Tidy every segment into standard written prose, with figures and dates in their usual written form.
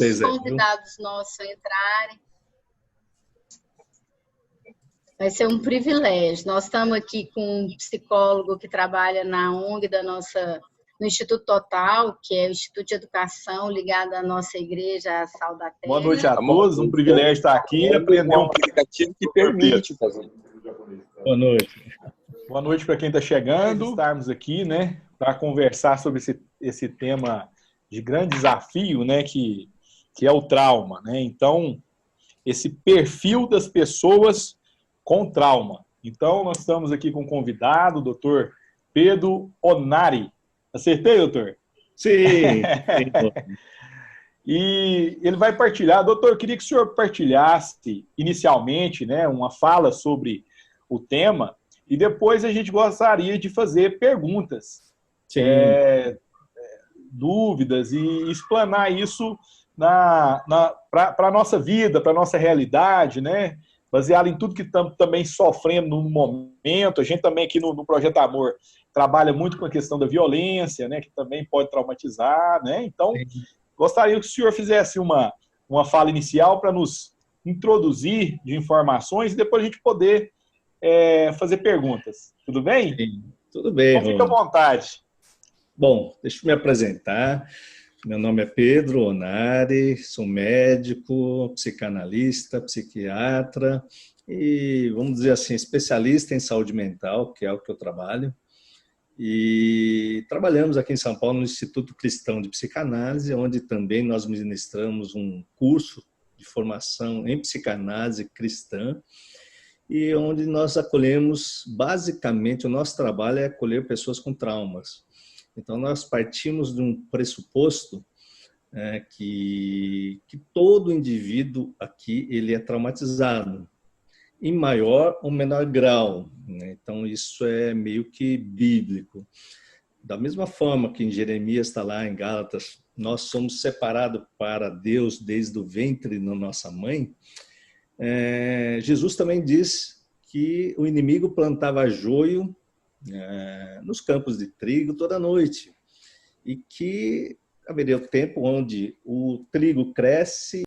os convidados nossos entrarem. Vai ser um privilégio. Nós estamos aqui com um psicólogo que trabalha na ONG no Instituto Total, que é o Instituto de Educação ligado à nossa igreja, a Sal da Terra. Boa noite a todos, um privilégio estar aqui e aprender um aplicativo que permite fazer. Boa noite. Boa noite para quem está chegando. Estarmos aqui, né, para conversar sobre esse tema de grande desafio, né, que é o trauma, né? Então, esse perfil das pessoas com trauma. Então, nós estamos aqui com um convidado, o doutor Pedro Onari. Acertei, doutor? Sim. E ele vai partilhar. Doutor, eu queria que o senhor partilhasse inicialmente, né, uma fala sobre o tema e depois a gente gostaria de fazer perguntas, dúvidas e explanar isso para a nossa vida, para a nossa realidade, né? Baseado em tudo que estamos também sofrendo no momento. A gente também aqui no Projeto Amor trabalha muito com a questão da violência, né, que também pode traumatizar, né? Então, gostaria que o senhor fizesse uma fala inicial para nos introduzir de informações e depois a gente poder fazer perguntas. Tudo bem? Sim, tudo bem. Então, fica à vontade. Bom, deixa eu me apresentar. Meu nome é Pedro Onari, sou médico, psicanalista, psiquiatra e, vamos dizer assim, especialista em saúde mental, que é o que eu trabalho. E trabalhamos aqui em São Paulo no Instituto Cristão de Psicanálise, onde também nós ministramos um curso de formação em psicanálise cristã e onde nós acolhemos, basicamente, o nosso trabalho é acolher pessoas com traumas. Então, nós partimos de um pressuposto que todo indivíduo aqui ele é traumatizado, em maior ou menor grau, né? Então, isso é meio que bíblico. Da mesma forma que em Jeremias está lá em Gálatas, nós somos separados para Deus desde o ventre da nossa mãe, Jesus também diz que o inimigo plantava joio nos campos de trigo toda noite e que haveria o tempo onde o trigo cresce.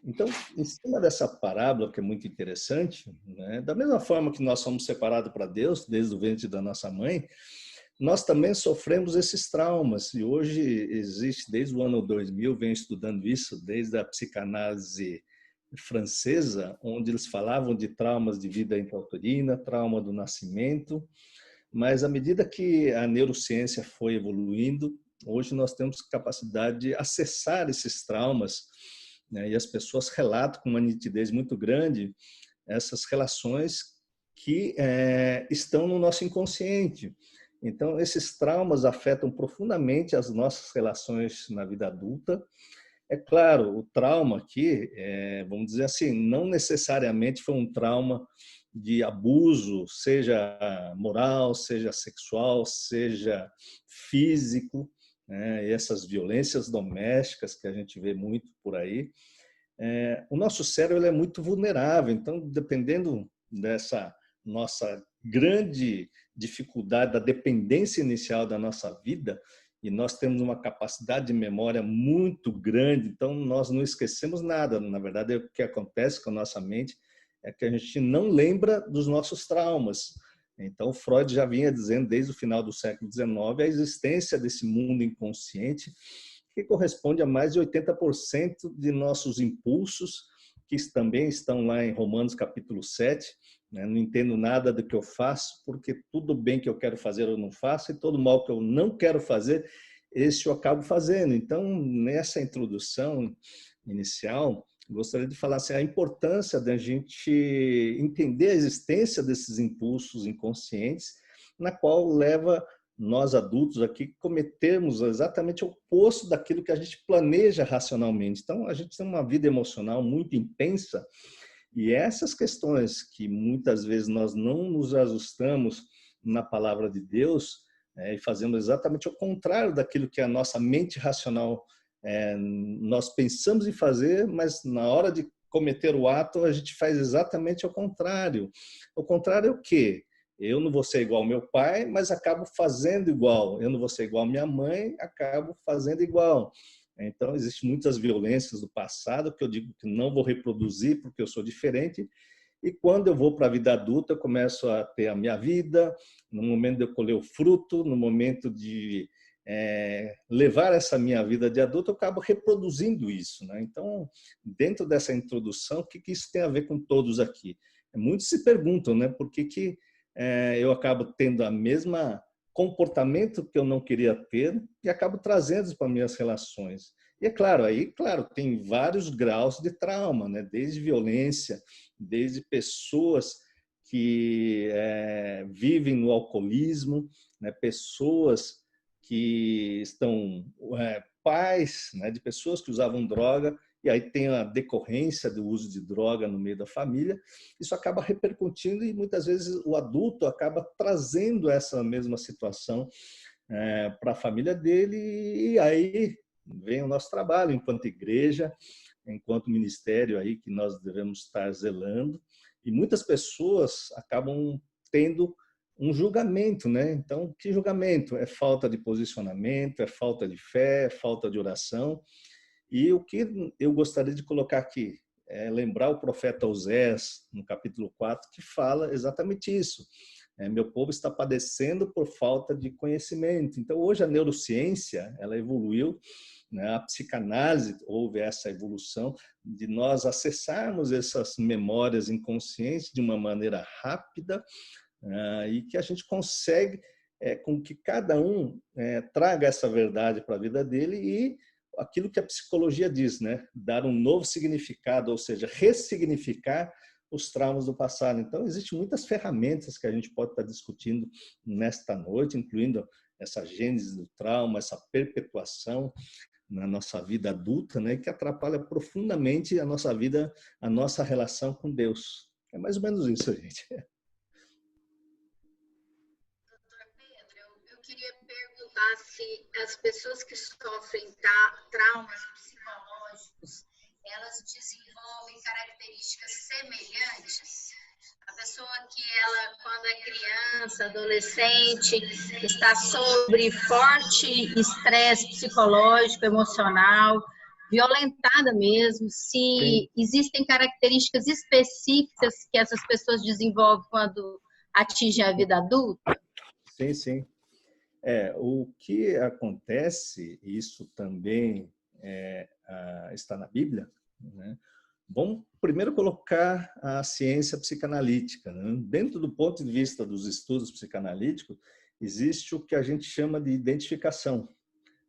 Então, em cima dessa parábola, que é muito interessante, né, da mesma forma que nós somos separados para Deus desde o ventre da nossa mãe, nós também sofremos esses traumas e hoje existe, desde o ano 2000, venho estudando isso, desde a psicanálise francesa, onde eles falavam de traumas de vida intrauterina, trauma do nascimento. Mas à medida que a neurociência foi evoluindo, hoje nós temos capacidade de acessar esses traumas, né? E as pessoas relatam com uma nitidez muito grande essas relações que estão no nosso inconsciente. Então, esses traumas afetam profundamente as nossas relações na vida adulta. É claro, o trauma aqui, vamos dizer assim, não necessariamente foi um trauma de abuso, seja moral, seja sexual, seja físico, né? E essas violências domésticas que a gente vê muito por aí. O nosso cérebro ele é muito vulnerável, então, dependendo dessa nossa grande dificuldade, da dependência inicial da nossa vida, e nós temos uma capacidade de memória muito grande, então nós não esquecemos nada. Na verdade, o que acontece com a nossa mente é que a gente não lembra dos nossos traumas. Então, Freud já vinha dizendo, desde o final do século XIX, a existência desse mundo inconsciente, que corresponde a mais de 80% de nossos impulsos, que também estão lá em Romanos capítulo 7, né? Não entendo nada do que eu faço, porque tudo bem que eu quero fazer eu não faço, e todo mal que eu não quero fazer, esse eu acabo fazendo. Então, nessa introdução inicial, gostaria de falar assim, a importância da gente entender a existência desses impulsos inconscientes, na qual leva nós adultos aqui cometermos exatamente o oposto daquilo que a gente planeja racionalmente. Então, a gente tem uma vida emocional muito intensa e essas questões que muitas vezes nós não nos ajustamos na palavra de Deus e fazemos exatamente o contrário daquilo que a nossa mente racional nós pensamos em fazer, mas na hora de cometer o ato a gente faz exatamente o contrário. O contrário é o quê? Eu não vou ser igual ao meu pai, mas acabo fazendo igual. Eu não vou ser igual à minha mãe, acabo fazendo igual. Então, existem muitas violências do passado que eu digo que não vou reproduzir porque eu sou diferente. E quando eu vou para a vida adulta, eu começo a ter a minha vida, no momento de eu colher o fruto, no momento de levar essa minha vida de adulto, eu acabo reproduzindo isso, né? Então, dentro dessa introdução, o que isso tem a ver com todos aqui? Muitos se perguntam, né, por que eu acabo tendo a mesma comportamento que eu não queria ter e acabo trazendo para minhas relações. E é claro, aí, claro, tem vários graus de trauma, né? Desde violência, desde pessoas que vivem no alcoolismo, né? Pessoas que estão pais, né? De pessoas que usavam droga, e aí tem a decorrência do uso de droga no meio da família. Isso acaba repercutindo e muitas vezes o adulto acaba trazendo essa mesma situação para a família dele, e aí vem o nosso trabalho enquanto igreja, enquanto ministério aí que nós devemos estar zelando, e muitas pessoas acabam tendo um julgamento, né? Então, que julgamento? É falta de posicionamento, é falta de fé, é falta de oração. E o que eu gostaria de colocar aqui é lembrar o profeta Osés, no capítulo 4, que fala exatamente isso. Meu povo está padecendo por falta de conhecimento. Então, hoje a neurociência, ela evoluiu, né? A psicanálise, houve essa evolução de nós acessarmos essas memórias inconscientes de uma maneira rápida, e que a gente consegue com que cada um traga essa verdade para a vida dele e aquilo que a psicologia diz, né? Dar um novo significado, ou seja, ressignificar os traumas do passado. Então, existem muitas ferramentas que a gente pode estar discutindo nesta noite, incluindo essa gênese do trauma, essa perpetuação na nossa vida adulta, né? Que atrapalha profundamente a nossa vida, a nossa relação com Deus. É mais ou menos isso, gente. Eu queria perguntar se as pessoas que sofrem traumas psicológicos, elas desenvolvem características semelhantes. A pessoa que ela, quando é criança, adolescente, está sob forte estresse psicológico, emocional, violentada mesmo, se existem características específicas que essas pessoas desenvolvem quando atingem a vida adulta? Sim, sim. O que acontece, isso também está na Bíblia, né? Vamos primeiro colocar a ciência psicanalítica, né? Dentro do ponto de vista dos estudos psicanalíticos, existe o que a gente chama de identificação,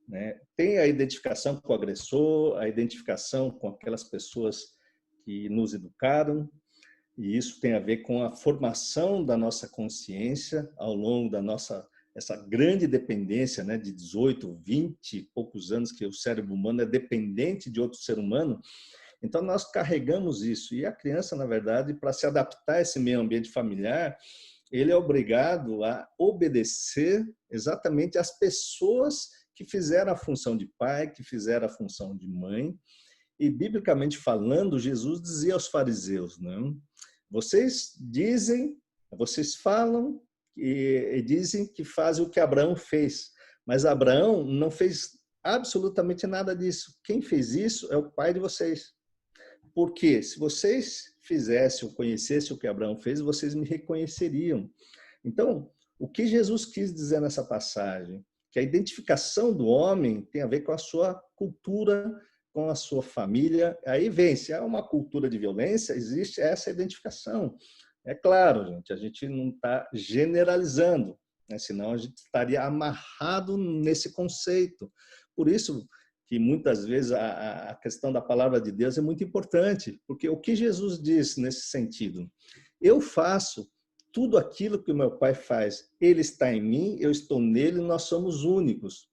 né? Tem a identificação com o agressor, a identificação com aquelas pessoas que nos educaram, e isso tem a ver com a formação da nossa consciência ao longo da essa grande dependência, né, de 18, 20 e poucos anos que o cérebro humano é dependente de outro ser humano. Então, nós carregamos isso. E a criança, na verdade, para se adaptar a esse meio ambiente familiar, ele é obrigado a obedecer exatamente às pessoas que fizeram a função de pai, que fizeram a função de mãe. E, biblicamente falando, Jesus dizia aos fariseus, né, vocês falam e dizem que fazem o que Abraão fez, mas Abraão não fez absolutamente nada disso. Quem fez isso é o pai de vocês. Porque se vocês fizessem ou conhecessem o que Abraão fez, vocês me reconheceriam. Então, o que Jesus quis dizer nessa passagem? Que a identificação do homem tem a ver com a sua cultura, com a sua família. Aí vem, se há uma cultura de violência, existe essa identificação. É claro, gente, a gente não está generalizando, né? Senão a gente estaria amarrado nesse conceito. Por isso que muitas vezes a questão da palavra de Deus é muito importante, porque o que Jesus diz nesse sentido? Eu faço tudo aquilo que o meu Pai faz. Ele está em mim, eu estou nele, nós somos únicos.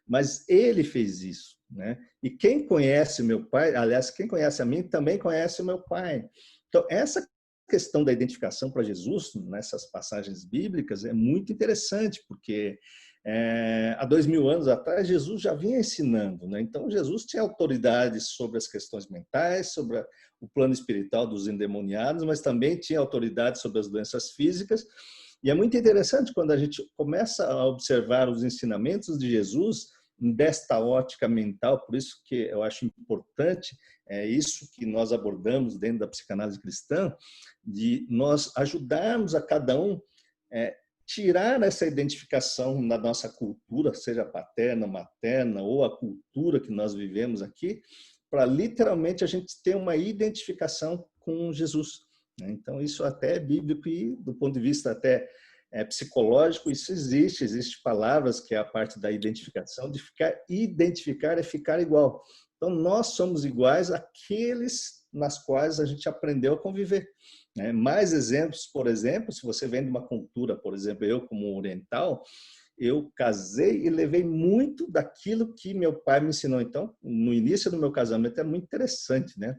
Mas ele fez isso, né? E quem conhece o meu Pai, aliás, quem conhece a mim, também conhece o meu Pai. Então, essa questão da identificação para Jesus, nessas passagens bíblicas, é muito interessante, porque há 2000 anos atrás, Jesus já vinha ensinando, né? Então, Jesus tinha autoridade sobre as questões mentais, sobre o plano espiritual dos endemoniados, mas também tinha autoridade sobre as doenças físicas. E é muito interessante quando a gente começa a observar os ensinamentos de Jesus, desta ótica mental, por isso que eu acho importante, é isso que nós abordamos dentro da psicanálise cristã, de nós ajudarmos a cada um tirar essa identificação da nossa cultura, seja paterna, materna, ou a cultura que nós vivemos aqui, para literalmente a gente ter uma identificação com Jesus. Então, isso até é bíblico e, do ponto de vista até psicológico, isso existe palavras que é a parte da identificação, de identificar é ficar igual. Então, nós somos iguais àqueles nas quais a gente aprendeu a conviver. Mais exemplos, por exemplo, se você vem de uma cultura, por exemplo, eu como oriental, eu casei e levei muito daquilo que meu pai me ensinou. Então, no início do meu casamento é muito interessante, né?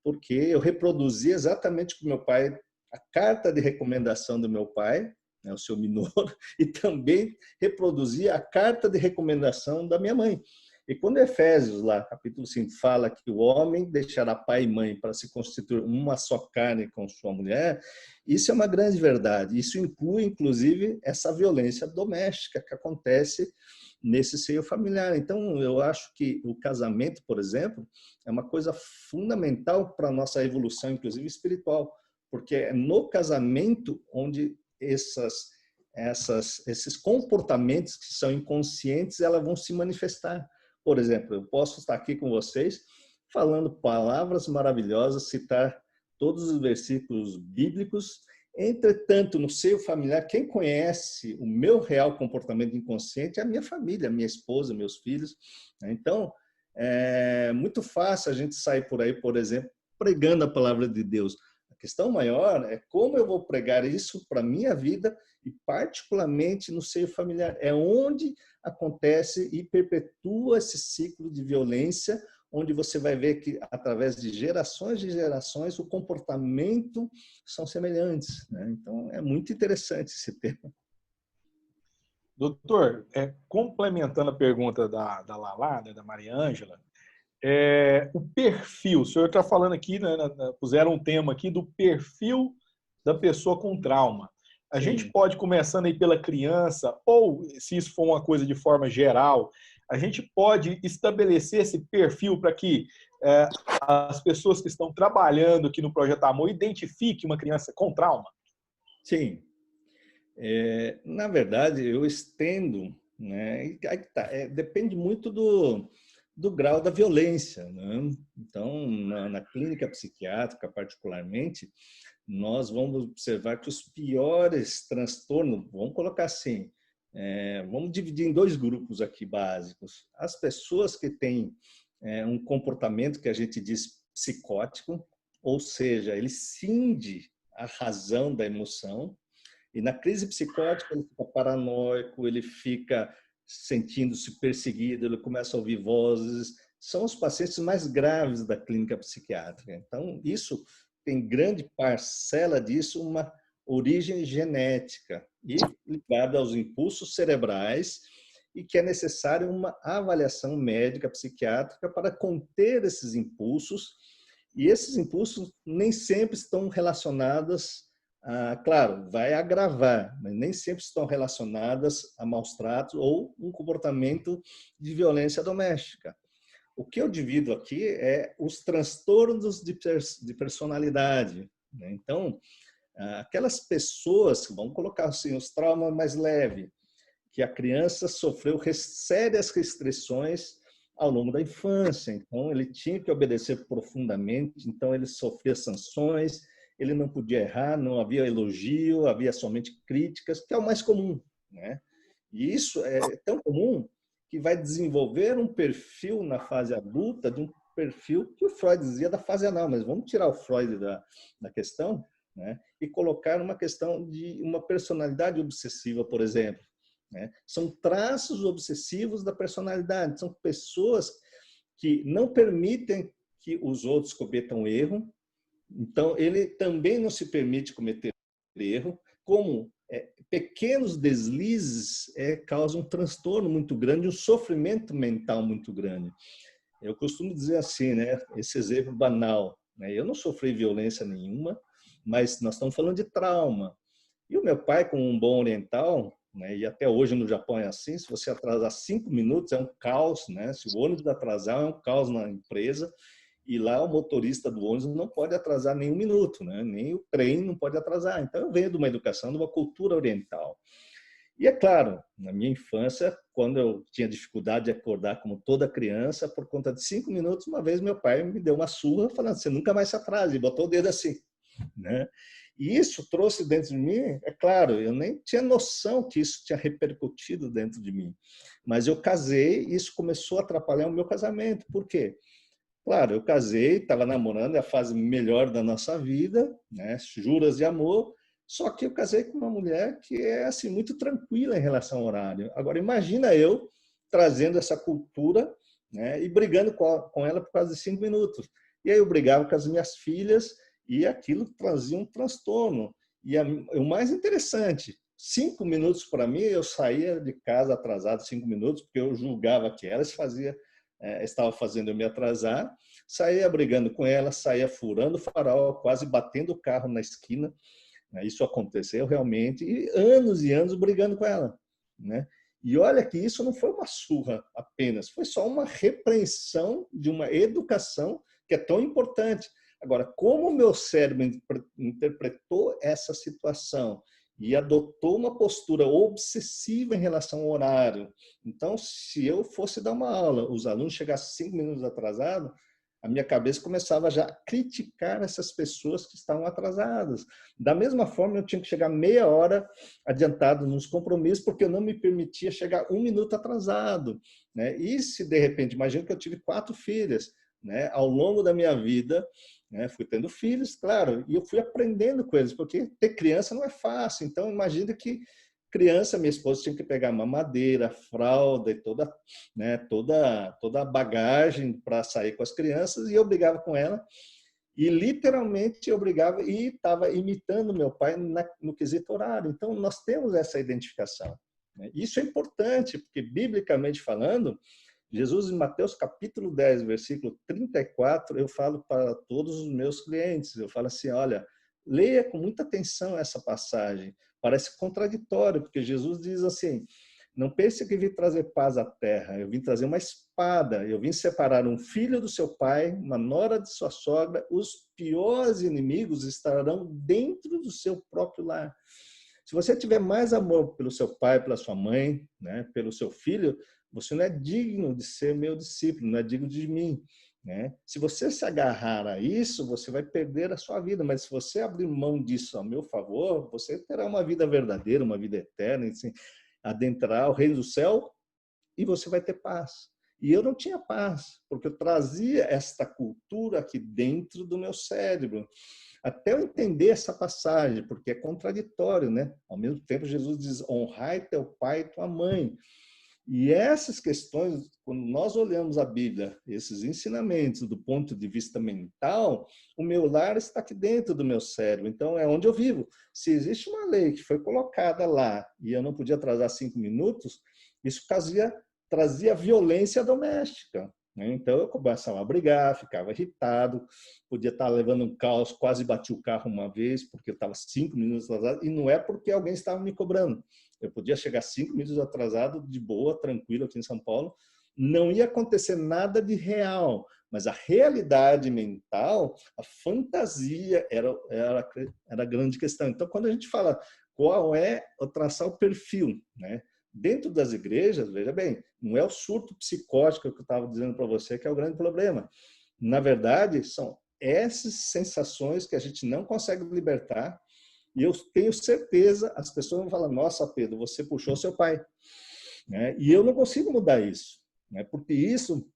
Porque eu reproduzi exatamente com meu pai a carta de recomendação do meu pai, o seu Minoro, e também reproduzi a carta de recomendação da minha mãe. E quando Efésios, lá, capítulo 5, fala que o homem deixará pai e mãe para se constituir uma só carne com sua mulher, isso é uma grande verdade. Isso inclui, inclusive, essa violência doméstica que acontece nesse seio familiar. Então, eu acho que o casamento, por exemplo, é uma coisa fundamental para a nossa evolução, inclusive espiritual, porque é no casamento onde esses comportamentos que são inconscientes, elas vão se manifestar. Por exemplo, eu posso estar aqui com vocês falando palavras maravilhosas, citar todos os versículos bíblicos. Entretanto, no seio familiar, quem conhece o meu real comportamento inconsciente é a minha família, a minha esposa, meus filhos. Então, é muito fácil a gente sair por aí, por exemplo, pregando a palavra de Deus. A questão maior é como eu vou pregar isso para a minha vida e particularmente no seio familiar. É onde acontece e perpetua esse ciclo de violência, onde você vai ver que, através de gerações, o comportamento são semelhantes. Então, é muito interessante esse tema. Doutor, complementando a pergunta da Lala, da Maria Ângela, o perfil, o senhor está falando aqui, né, puseram um tema aqui do perfil da pessoa com trauma. A Sim. gente pode, começando aí pela criança, ou se isso for uma coisa de forma geral, a gente pode estabelecer esse perfil para que as pessoas que estão trabalhando aqui no Projeto Amor identifiquem uma criança com trauma? Sim. Na verdade, eu estendo, né? Depende muito do grau da violência, né? Então, na clínica psiquiátrica, particularmente, nós vamos observar que os piores transtornos, vamos colocar assim, vamos dividir em dois grupos aqui básicos. As pessoas que têm um comportamento que a gente diz psicótico, ou seja, ele cinge a razão da emoção, e na crise psicótica ele fica paranoico, ele fica sentindo-se perseguido, ele começa a ouvir vozes. São os pacientes mais graves da clínica psiquiátrica. Então, isso tem grande parcela disso, uma origem genética e ligada aos impulsos cerebrais, e que é necessária uma avaliação médica psiquiátrica para conter esses impulsos. E esses impulsos nem sempre estão relacionados claro, vai agravar, mas nem sempre estão relacionadas a maus tratos ou um comportamento de violência doméstica. O que eu divido aqui é os transtornos de personalidade. Então, aquelas pessoas, vamos colocar assim, os traumas mais leves, que a criança sofreu sérias restrições ao longo da infância. Então, ele tinha que obedecer profundamente, então ele sofria sanções, ele não podia errar, não havia elogio, havia somente críticas, que é o mais comum, né? E isso é tão comum que vai desenvolver um perfil na fase adulta, de um perfil que o Freud dizia da fase anal, mas vamos tirar o Freud da questão, né? E colocar uma questão de uma personalidade obsessiva, por exemplo, né? São traços obsessivos da personalidade, são pessoas que não permitem que os outros cometam erro. Então, ele também não se permite cometer erro, como pequenos deslizes causam um transtorno muito grande, um sofrimento mental muito grande. Eu costumo dizer assim, né, esse exemplo banal, né, eu não sofri violência nenhuma, mas nós estamos falando de trauma. E o meu pai, como um bom oriental, né? E até hoje no Japão é assim, se você atrasar 5 minutos é um caos, né? Se o ônibus atrasar é um caos na empresa, e lá o motorista do ônibus não pode atrasar nem um minuto, né? Nem o trem não pode atrasar. Então eu venho de uma educação, de uma cultura oriental. E é claro, na minha infância, quando eu tinha dificuldade de acordar como toda criança, por conta de 5 minutos, uma vez meu pai me deu uma surra falando, você nunca mais se atrasa, e botou o dedo assim, né? E isso trouxe dentro de mim, é claro, eu nem tinha noção que isso tinha repercutido dentro de mim, mas eu casei e isso começou a atrapalhar o meu casamento. Por quê? Claro, eu casei, estava namorando, é a fase melhor da nossa vida, né? Juras de amor, só que eu casei com uma mulher que é assim muito tranquila em relação ao horário. Agora, imagina eu trazendo essa cultura, né? E brigando com ela por causa de 5 minutos. E aí eu brigava com as minhas filhas, e aquilo trazia um transtorno. E o mais interessante, 5 minutos para mim, eu saía de casa atrasado 5 minutos, porque eu julgava que elas estava fazendo eu me atrasar, saía brigando com elas, saía furando o farol, quase batendo o carro na esquina. Isso aconteceu realmente, e anos brigando com ela, né? E olha que isso não foi uma surra apenas, foi só uma repreensão de uma educação que é tão importante. Agora, como o meu cérebro interpretou essa situação e adotou uma postura obsessiva em relação ao horário. Então, se eu fosse dar uma aula, os alunos chegassem 5 minutos atrasados, a minha cabeça começava já a criticar essas pessoas que estavam atrasadas. Da mesma forma, eu tinha que chegar meia hora adiantado nos compromissos, porque eu não me permitia chegar 1 minuto atrasado, né? E se, de repente, imagina que eu tive 4 filhas, né? Ao longo da minha vida, né? Fui tendo filhos, claro, e eu fui aprendendo com eles, porque ter criança não é fácil. Então, imagina que criança, minha esposa tinha que pegar mamadeira, fralda e toda a bagagem para sair com as crianças, e eu brigava com ela, e literalmente eu brigava e estava imitando meu pai no quesito horário. Então, nós temos essa identificação, né? Isso é importante, porque, biblicamente falando, Jesus, em Mateus capítulo 10, versículo 34, eu falo para todos os meus clientes, eu falo assim, olha, leia com muita atenção essa passagem. Parece contraditório, porque Jesus diz assim, não pense que vim trazer paz à terra, eu vim trazer uma espada, eu vim separar um filho do seu pai, uma nora de sua sogra, os piores inimigos estarão dentro do seu próprio lar. Se você tiver mais amor pelo seu pai, pela sua mãe, né, pelo seu filho, você não é digno de ser meu discípulo, não é digno de mim, né? Se você se agarrar a isso, você vai perder a sua vida, mas se você abrir mão disso a meu favor, você terá uma vida verdadeira, uma vida eterna, assim, adentrar o reino do céu e você vai ter paz. E eu não tinha paz, porque eu trazia esta cultura aqui dentro do meu cérebro. Até eu entender essa passagem, porque é contraditório, né? Ao mesmo tempo, Jesus diz, honrai teu pai e tua mãe. E essas questões, quando nós olhamos a Bíblia, esses ensinamentos do ponto de vista mental, o meu lar está aqui dentro do meu cérebro, então é onde eu vivo. Se existe uma lei que foi colocada lá e eu não podia atrasar 5 minutos, isso trazia violência doméstica, né? Então eu começava a brigar, ficava irritado, podia estar levando um caos, quase bati o carro uma vez, porque eu estava 5 minutos atrasado, e não é porque alguém estava me cobrando. Eu podia chegar 5 minutos atrasado, de boa, tranquilo, aqui em São Paulo. Não ia acontecer nada de real, mas a realidade mental, a fantasia era a grande questão. Então, quando a gente fala qual é traçar o perfil, né? Dentro das igrejas, veja bem, não é o surto psicótico que eu estava dizendo para você que é o grande problema. Na verdade, são essas sensações que a gente não consegue libertar. E eu tenho certeza, as pessoas vão falar, nossa, Pedro, você puxou seu pai, né? E eu não consigo mudar isso, né? Porque isso,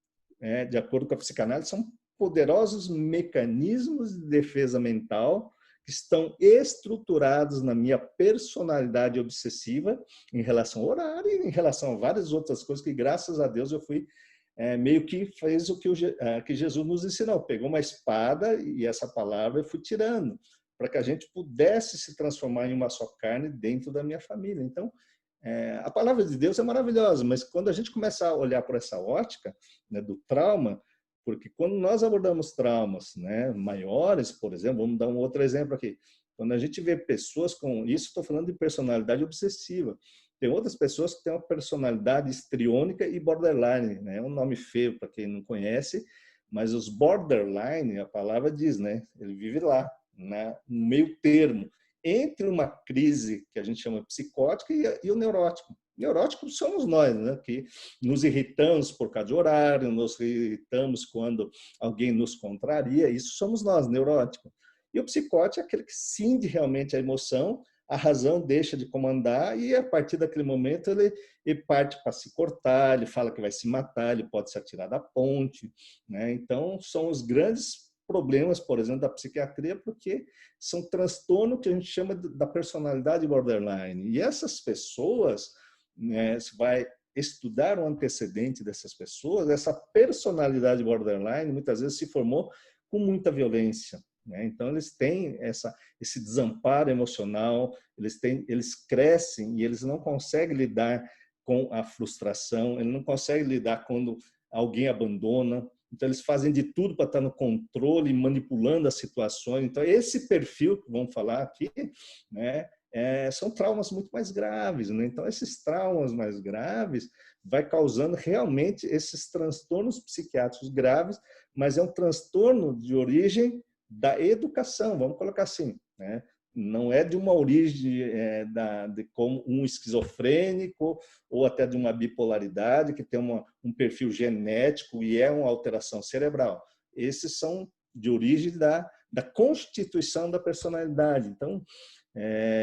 de acordo com a psicanálise, são poderosos mecanismos de defesa mental que estão estruturados na minha personalidade obsessiva em relação ao horário e em relação a várias outras coisas que, graças a Deus, eu fui meio que fez o que Jesus nos ensinou. Pegou uma espada e essa palavra eu fui tirando, para que a gente pudesse se transformar em uma só carne dentro da minha família. Então, a palavra de Deus é maravilhosa, mas quando a gente começa a olhar por essa ótica, né, do trauma, porque quando nós abordamos traumas, né, maiores, por exemplo, vamos dar um outro exemplo aqui, quando a gente vê pessoas com isso, estou falando de personalidade obsessiva, Tem outras pessoas que têm uma personalidade histriônica e borderline, né? É um nome feio para quem não conhece, mas os borderline, a palavra diz, né? Ele vive lá, no meio termo, entre uma crise que a gente chama psicótica e o neurótico. Neuróticos somos nós, né? Que nos irritamos por causa de horário, nos irritamos quando alguém nos contraria, isso somos nós, neurótico. E o psicótico é aquele que cinde realmente a emoção, a razão deixa de comandar e a partir daquele momento ele parte para se cortar, ele fala que vai se matar, ele pode se atirar da ponte, né? Então, são os grandes problemas, por exemplo, da psiquiatria, porque são transtorno que a gente chama da personalidade borderline. E essas pessoas, né, você vai estudar o antecedente dessas pessoas, essa personalidade borderline muitas vezes se formou com muita violência, né? Então, eles têm esse desamparo emocional, eles crescem e eles não conseguem lidar com a frustração, eles não conseguem lidar quando alguém abandona. Então, eles fazem de tudo para estar no controle, manipulando as situações. Então, esse perfil que vamos falar aqui, né, são traumas muito mais graves, né? Então, esses traumas mais graves vai causando realmente esses transtornos psiquiátricos graves, mas é um transtorno de origem da educação, vamos colocar assim, né? Não é de uma origem de como um esquizofrênico ou até de uma bipolaridade que tem um perfil genético e é uma alteração cerebral. Esses são de origem da constituição da personalidade. Então,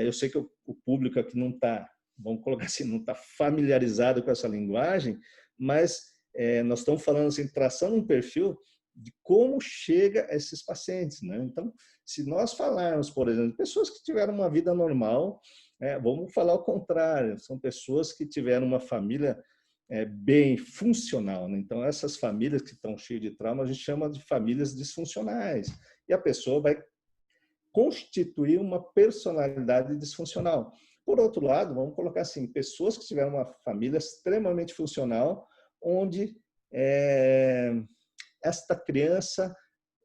eu sei que o público aqui não está, vamos colocar assim, não está familiarizado com essa linguagem, mas nós estamos falando assim, traçando um perfil de como chega a esses pacientes, né? Então, se nós falarmos, por exemplo, pessoas que tiveram uma vida normal, vamos falar o contrário, são pessoas que tiveram uma família bem funcional, né? Então, essas famílias que estão cheias de trauma, a gente chama de famílias disfuncionais. E a pessoa vai constituir uma personalidade disfuncional. Por outro lado, vamos colocar assim, pessoas que tiveram uma família extremamente funcional, onde esta criança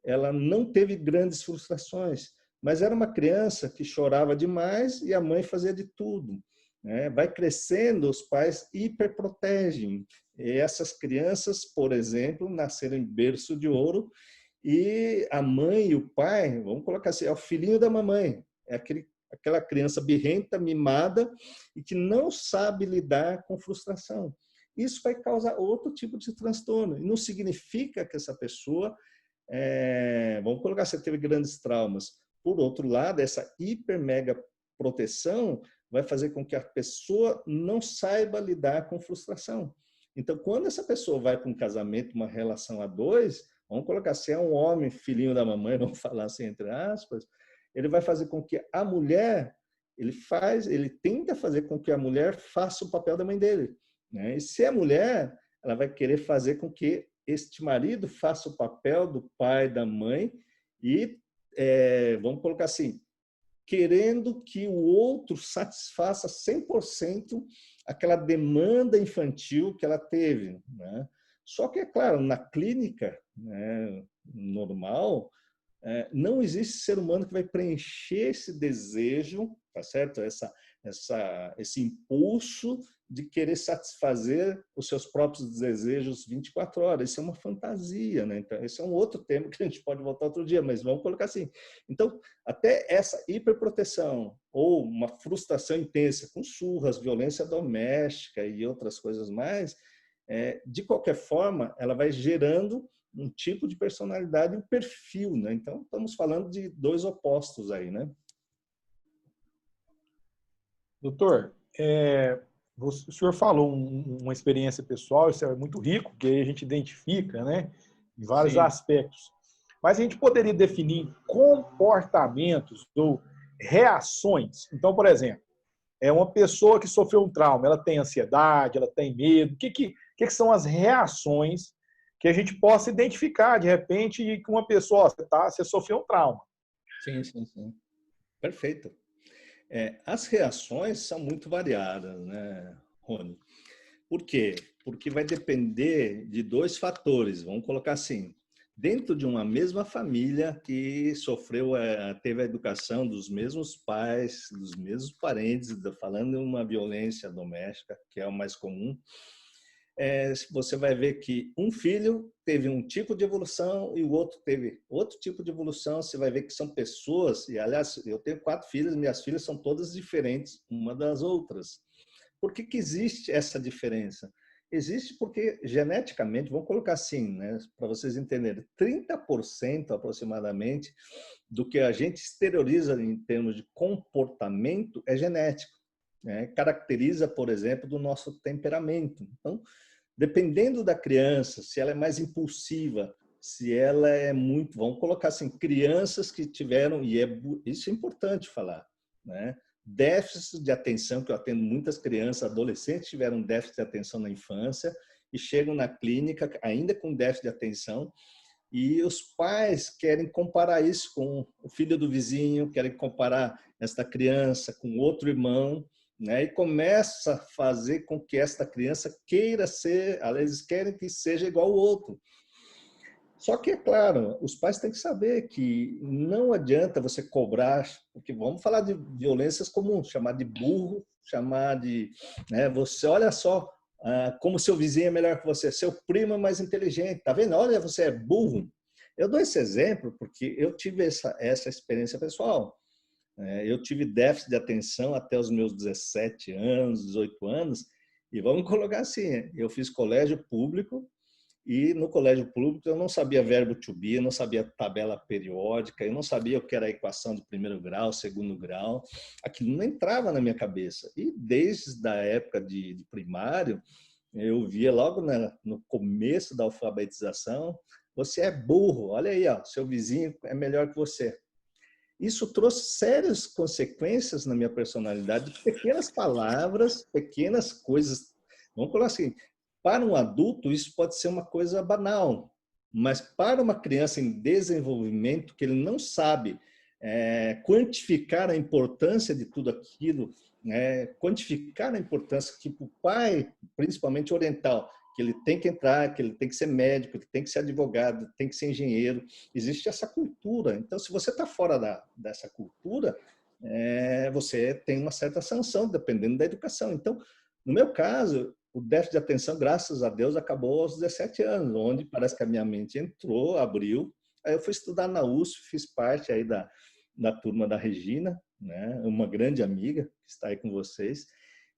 ela não teve grandes frustrações, mas era uma criança que chorava demais e a mãe fazia de tudo, né? Vai crescendo, os pais hiperprotegem. E essas crianças, por exemplo, nasceram em berço de ouro e a mãe e o pai, vamos colocar assim, é o filhinho da mamãe, é aquela criança birrenta, mimada e que não sabe lidar com frustração. Isso vai causar outro tipo de transtorno. E não significa que essa pessoa, vamos colocar, você teve grandes traumas. Por outro lado, essa hiper mega proteção vai fazer com que a pessoa não saiba lidar com frustração. Então, quando essa pessoa vai para um casamento, uma relação a dois, vamos colocar, se é um homem, filhinho da mamãe, vamos falar assim entre aspas, ele vai fazer com que a mulher, ele tenta fazer com que a mulher faça o papel da mãe dele, né? E se é mulher, ela vai querer fazer com que este marido faça o papel do pai, da mãe e, vamos colocar assim, querendo que o outro satisfaça 100% aquela demanda infantil que ela teve, né? Só que, é claro, na clínica, né, normal, não existe ser humano que vai preencher esse desejo, tá certo? Esse impulso de querer satisfazer os seus próprios desejos 24 horas. Isso é uma fantasia, né? Então, esse é um outro tema que a gente pode voltar outro dia, mas vamos colocar assim. Então, até essa hiperproteção ou uma frustração intensa com surras, violência doméstica e outras coisas mais, de qualquer forma, ela vai gerando um tipo de personalidade e um perfil, né? Então, estamos falando de dois opostos aí, né? Doutor, o senhor falou uma experiência pessoal, isso é muito rico, que a gente identifica, né, em vários Sim. aspectos. Mas a gente poderia definir comportamentos ou reações. Então, por exemplo, é uma pessoa que sofreu um trauma, ela tem ansiedade, ela tem medo. O que são as reações que a gente possa identificar, de repente, que uma pessoa, você sofreu um trauma? Sim, sim, sim. Perfeito. As reações são muito variadas, né, Rony? Por quê? Porque vai depender de dois fatores, vamos colocar assim. dentro de uma mesma família que sofreu, teve a educação dos mesmos pais, dos mesmos parentes, falando em uma violência doméstica, que é o mais comum, você vai ver que um filho teve um tipo de evolução e o outro teve outro tipo de evolução. Você vai ver que são pessoas, e aliás, eu tenho 4 filhas, minhas filhas são todas diferentes uma das outras. Por que que existe essa diferença? Existe porque geneticamente, vamos colocar assim, né, para vocês entenderem, 30% aproximadamente do que a gente exterioriza em termos de comportamento é genético, né? Caracteriza, por exemplo, do nosso temperamento. Então, dependendo da criança, se ela é mais impulsiva, se ela é muito, vamos colocar assim, crianças que tiveram, isso é importante falar, né? Déficit de atenção, que eu atendo muitas crianças, adolescentes tiveram déficit de atenção na infância e chegam na clínica ainda com déficit de atenção, e os pais querem comparar isso com o filho do vizinho, querem comparar esta criança com outro irmão, né? E começa a fazer com que esta criança queira ser, eles querem que seja igual ao outro. Só que, é claro, os pais têm que saber que não adianta você cobrar, porque vamos falar de violências comuns, chamar de burro, chamar de... Né, você, olha só, como seu vizinho é melhor que você, seu primo é mais inteligente, tá vendo? Olha, você é burro. Eu dou esse exemplo porque eu tive essa experiência pessoal. Eu tive déficit de atenção até os meus 17 anos, 18 anos, e vamos colocar assim, eu fiz colégio público, e no colégio público eu não sabia verbo to be, eu não sabia tabela periódica, eu não sabia o que era equação de primeiro grau, segundo grau, aquilo não entrava na minha cabeça. E desde a época de primário, eu via logo no começo da alfabetização, você é burro, olha aí, ó, seu vizinho é melhor que você. Isso trouxe sérias consequências na minha personalidade, pequenas palavras, pequenas coisas. Vamos colocar assim, para um adulto isso pode ser uma coisa banal, mas para uma criança em desenvolvimento que ele não sabe quantificar a importância de tudo aquilo, quantificar a importância que o pai, principalmente oriental, que ele tem que entrar, que ele tem que ser médico, que tem que ser advogado, tem que ser engenheiro. Existe essa cultura. Então, se você está fora dessa cultura, você tem uma certa sanção, dependendo da educação. Então, no meu caso, o déficit de atenção, graças a Deus, acabou aos 17 anos, onde parece que a minha mente entrou, abriu. Aí eu fui estudar na USP, fiz parte aí da turma da Regina, né? Uma grande amiga que está aí com vocês.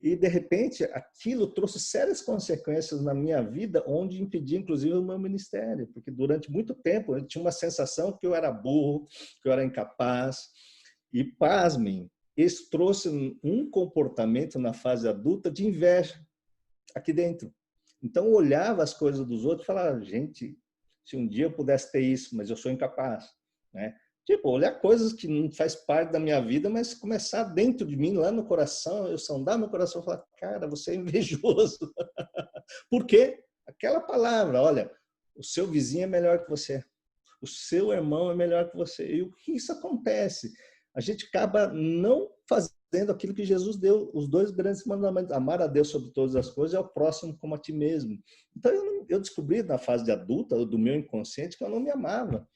E, de repente, aquilo trouxe sérias consequências na minha vida, onde impedia, inclusive, o meu ministério. Porque, durante muito tempo, eu tinha uma sensação que eu era burro, que eu era incapaz. E, pasmem, isso trouxe um comportamento na fase adulta de inveja aqui dentro. Então, eu olhava as coisas dos outros e falava, gente, se um dia eu pudesse ter isso, mas eu sou incapaz, né? Tipo, olhar coisas que não faz parte da minha vida, mas começar dentro de mim, lá no coração, eu sondar meu coração e falar, cara, você é invejoso. Por quê? Aquela palavra, olha, o seu vizinho é melhor que você, o seu irmão é melhor que você. E o que isso acontece? A gente acaba não fazendo aquilo que Jesus deu, os 2 grandes mandamentos, amar a Deus sobre todas as coisas e ao próximo como a ti mesmo. Então, eu descobri na fase de adulta, do meu inconsciente, que eu não me amava.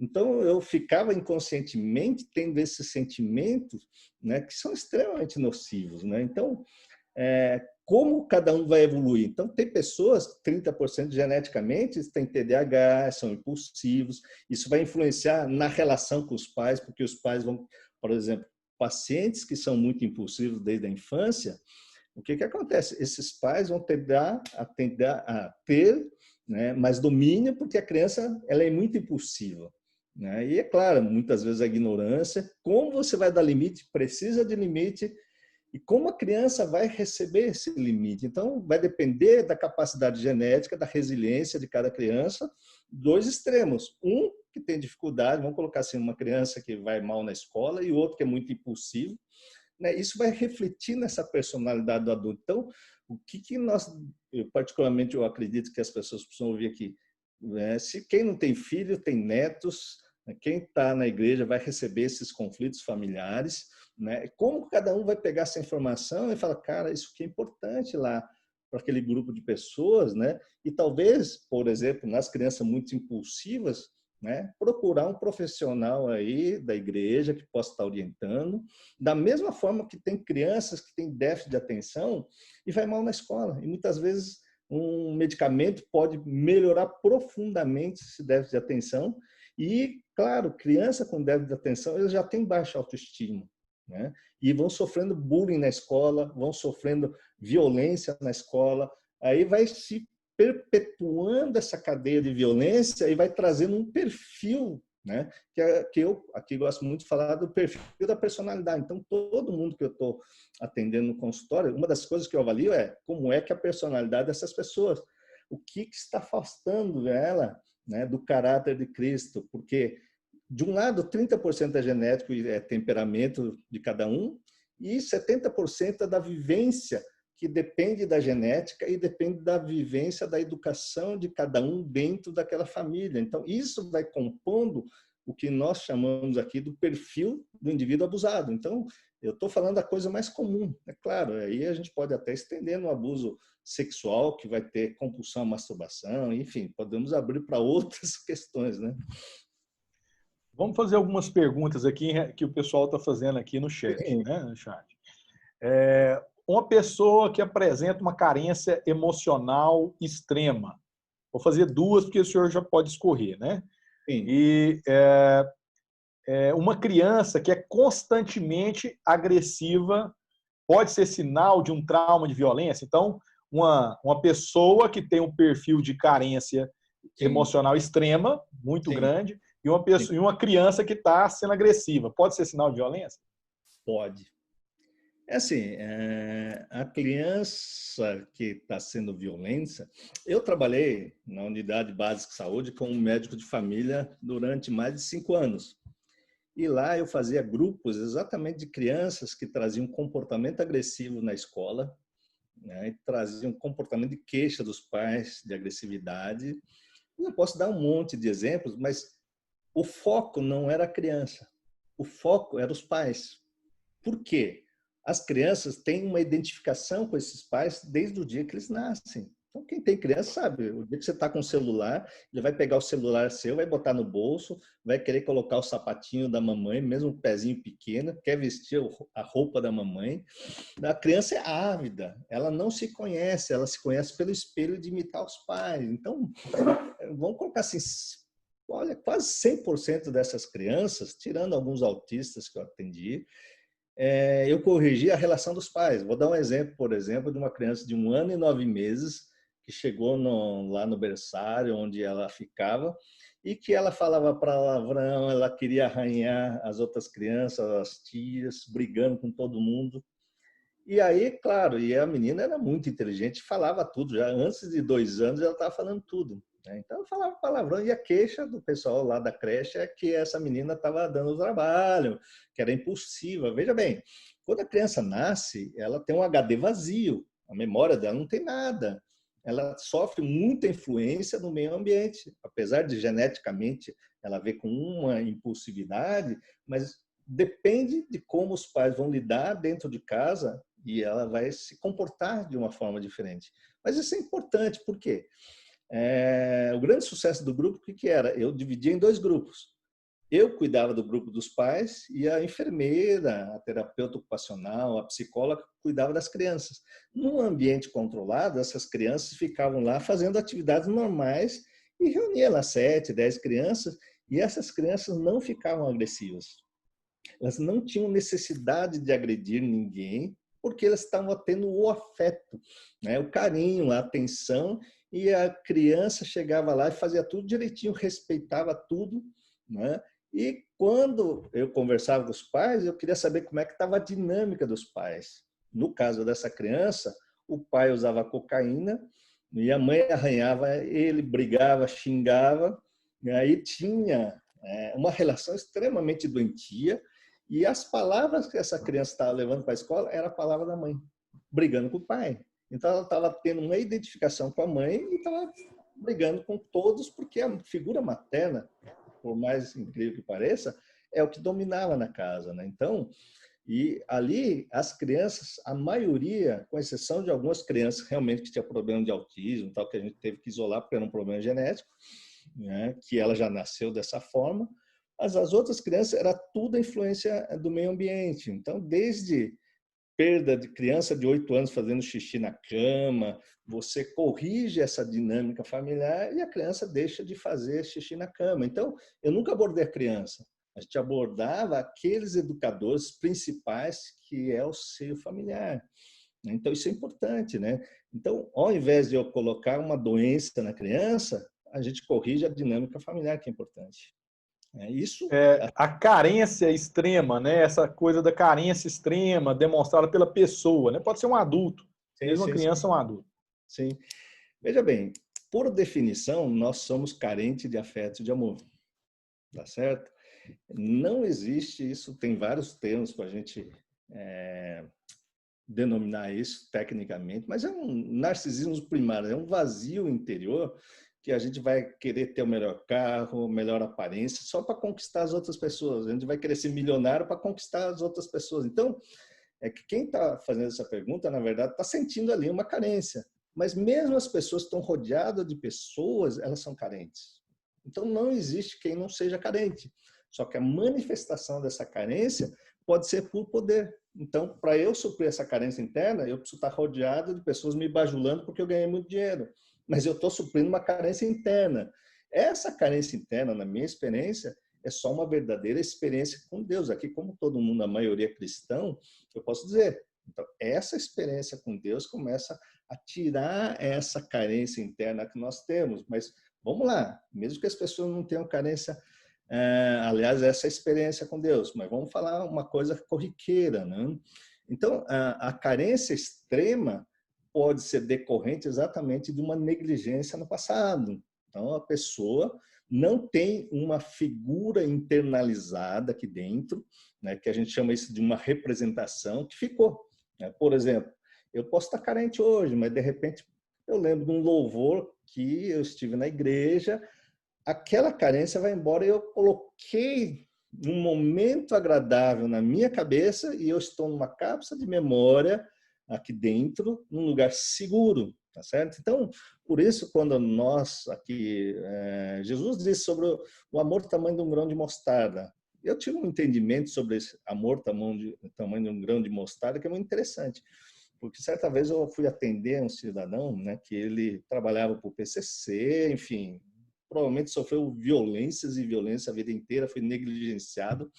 Então, eu ficava inconscientemente tendo esses sentimentos, né, que são extremamente nocivos, né? Então, como cada um vai evoluir? Então, tem pessoas, 30% geneticamente, têm TDAH, são impulsivos. Isso vai influenciar na relação com os pais, porque os pais vão, por exemplo, pacientes que são muito impulsivos desde a infância, o que acontece? Esses pais vão tender a ter, né, mais domínio, porque a criança ela é muito impulsiva. Né? E é claro, muitas vezes a ignorância, como você vai dar limite, precisa de limite, e como a criança vai receber esse limite. Então, vai depender da capacidade genética, da resiliência de cada criança, 2 extremos. Um que tem dificuldade, vamos colocar assim, uma criança que vai mal na escola e outro que é muito impulsivo, né? Isso vai refletir nessa personalidade do adulto. Então, o que nós, particularmente, eu acredito que as pessoas precisam ouvir aqui, né? Se quem não tem filho, tem netos, quem está na igreja vai receber esses conflitos familiares, né? Como cada um vai pegar essa informação e falar, cara, isso aqui é importante lá para aquele grupo de pessoas, né? E talvez, por exemplo, nas crianças muito impulsivas, né, procurar um profissional aí da igreja que possa estar orientando, da mesma forma que tem crianças que têm déficit de atenção e vai mal na escola. E muitas vezes um medicamento pode melhorar profundamente esse déficit de atenção. E, claro, criança com déficit de atenção, eles já têm baixa autoestima, né? E vão sofrendo bullying na escola, vão sofrendo violência na escola, aí vai se perpetuando essa cadeia de violência e vai trazendo um perfil, né? Que eu aqui gosto muito de falar do perfil da personalidade. Então, todo mundo que eu estou atendendo no consultório, uma das coisas que eu avalio é como é que a personalidade dessas pessoas, o que está afastando ela, né, do caráter de Cristo, porque de um lado 30% é genético e é temperamento de cada um, e 70% é da vivência, que depende da genética e depende da vivência, da educação de cada um dentro daquela família. Então, isso vai compondo o que nós chamamos aqui do perfil do indivíduo abusado. Então, eu estou falando da coisa mais comum, é claro, aí a gente pode até estender no abuso sexual, que vai ter compulsão à masturbação, enfim, podemos abrir para outras questões, né? Vamos fazer algumas perguntas aqui que o pessoal está fazendo aqui no chat, né? No chat. Uma pessoa que apresenta uma carência emocional extrema. Vou fazer duas, porque o senhor já pode escorrer, né? Sim. E uma criança que é constantemente agressiva pode ser sinal de um trauma de violência. Então, uma pessoa que tem um perfil de carência emocional extrema, muito grande, e uma criança que está sendo agressiva, pode ser sinal de violência? Pode. É assim, a criança que está sendo violenta, eu trabalhei na unidade básica de saúde como médico de família durante mais de 5 anos. E lá eu fazia grupos exatamente de crianças que traziam comportamento agressivo na escola, né, e traziam comportamento de queixa dos pais, de agressividade. Eu posso dar um monte de exemplos, mas o foco não era a criança, o foco era os pais. Por quê? As crianças têm uma identificação com esses pais desde o dia que eles nascem. Então, quem tem criança sabe, o dia que você está com o celular, ele vai pegar o celular seu, vai botar no bolso, vai querer colocar o sapatinho da mamãe, mesmo um pezinho pequeno, quer vestir a roupa da mamãe. A criança é ávida, ela não se conhece, ela se conhece pelo espelho de imitar os pais. Então, vamos colocar assim, olha, quase 100% dessas crianças, tirando alguns autistas que eu atendi, eu corrigi a relação dos pais. Vou dar um exemplo, por exemplo, de uma criança de 1 ano e 9 meses que chegou lá no berçário onde ela ficava e que ela falava palavrão, ela queria arranhar as outras crianças, as tias, brigando com todo mundo. E aí, claro, e a menina era muito inteligente, falava tudo. Já antes de 2 anos ela estava falando tudo, né? Então, eu falava palavrão, e a queixa do pessoal lá da creche é que essa menina estava dando trabalho, que era impulsiva. Veja bem, quando a criança nasce, ela tem um HD vazio, a memória dela não tem nada. Ela sofre muita influência do meio ambiente, apesar de geneticamente ela ver com uma impulsividade, mas depende de como os pais vão lidar dentro de casa e ela vai se comportar de uma forma diferente. Mas isso é importante, por quê? O grande sucesso do grupo, o que era? Eu dividia em 2 grupos. Eu cuidava do grupo dos pais e a enfermeira, a terapeuta ocupacional, a psicóloga cuidava das crianças. Num ambiente controlado, essas crianças ficavam lá fazendo atividades normais e reunia lá 7, 10 crianças e essas crianças não ficavam agressivas. Elas não tinham necessidade de agredir ninguém porque elas estavam tendo o afeto, né? O carinho, a atenção, e a criança chegava lá e fazia tudo direitinho, respeitava tudo, né? E quando eu conversava com os pais, eu queria saber como é que estava a dinâmica dos pais. No caso dessa criança, o pai usava cocaína e a mãe arranhava ele, brigava, xingava, e aí tinha uma relação extremamente doentia, e as palavras que essa criança estava levando para a escola era a palavra da mãe, brigando com o pai. Então, ela estava tendo uma identificação com a mãe e estava brigando com todos, porque a figura materna, por mais incrível que pareça, é o que dominava na casa, né? Então, E ali, as crianças, a maioria, com exceção de algumas crianças realmente que tinha problema de autismo, tal, que a gente teve que isolar porque era um problema genético, né, que ela já nasceu dessa forma, mas as outras crianças era tudo a influência do meio ambiente. Então, desde perda de criança de 8 anos fazendo xixi na cama, você corrige essa dinâmica familiar e a criança deixa de fazer xixi na cama. Então, eu nunca abordei a criança. A gente abordava aqueles educadores principais que é o seio familiar. Então, isso é importante, né? Então, ao invés de eu colocar uma doença na criança, a gente corrige a dinâmica familiar, que é importante. Isso. A carência extrema, né? Essa coisa da carência extrema demonstrada pela pessoa, né? Pode ser um adulto, mesmo uma criança ou um adulto. Sim. Veja bem, por definição, nós somos carentes de afeto e de amor. Tá certo? Não existe isso, tem vários termos para a gente denominar isso tecnicamente, mas é um narcisismo primário, é um vazio interior que a gente vai querer ter o melhor carro, melhor aparência, só para conquistar as outras pessoas. A gente vai querer ser milionário para conquistar as outras pessoas. Então, é que quem está fazendo essa pergunta, na verdade, está sentindo ali uma carência. Mas mesmo as pessoas que estão rodeadas de pessoas, elas são carentes. Então, não existe quem não seja carente. Só que a manifestação dessa carência pode ser por poder. Então, para eu suprir essa carência interna, eu preciso estar rodeado de pessoas me bajulando porque eu ganhei muito dinheiro. Mas eu estou suprindo uma carência interna. Essa carência interna, na minha experiência, é só uma verdadeira experiência com Deus. Aqui, como todo mundo, a maioria é cristão, eu posso dizer, então, essa experiência com Deus começa a tirar essa carência interna que nós temos. Mas, vamos lá, mesmo que as pessoas não tenham carência, aliás, essa experiência com Deus, mas vamos falar uma coisa corriqueira, né? Então, a carência extrema pode ser decorrente exatamente de uma negligência no passado. Então, a pessoa não tem uma figura internalizada aqui dentro, né, que a gente chama isso de uma representação que ficou. Né? Por exemplo, eu posso estar carente hoje, mas de repente eu lembro de um louvor que eu estive na igreja, aquela carência vai embora e eu coloquei um momento agradável na minha cabeça e eu estou numa cápsula de memória aqui dentro, num lugar seguro, tá certo? Então, por isso, quando nós aqui, Jesus disse sobre o amor do tamanho de um grão de mostarda, eu tive um entendimento sobre esse amor tamanho de um grão de mostarda que é muito interessante, porque certa vez eu fui atender um cidadão, né, que ele trabalhava para o PCC, enfim, provavelmente sofreu violências e violência a vida inteira, foi negligenciado,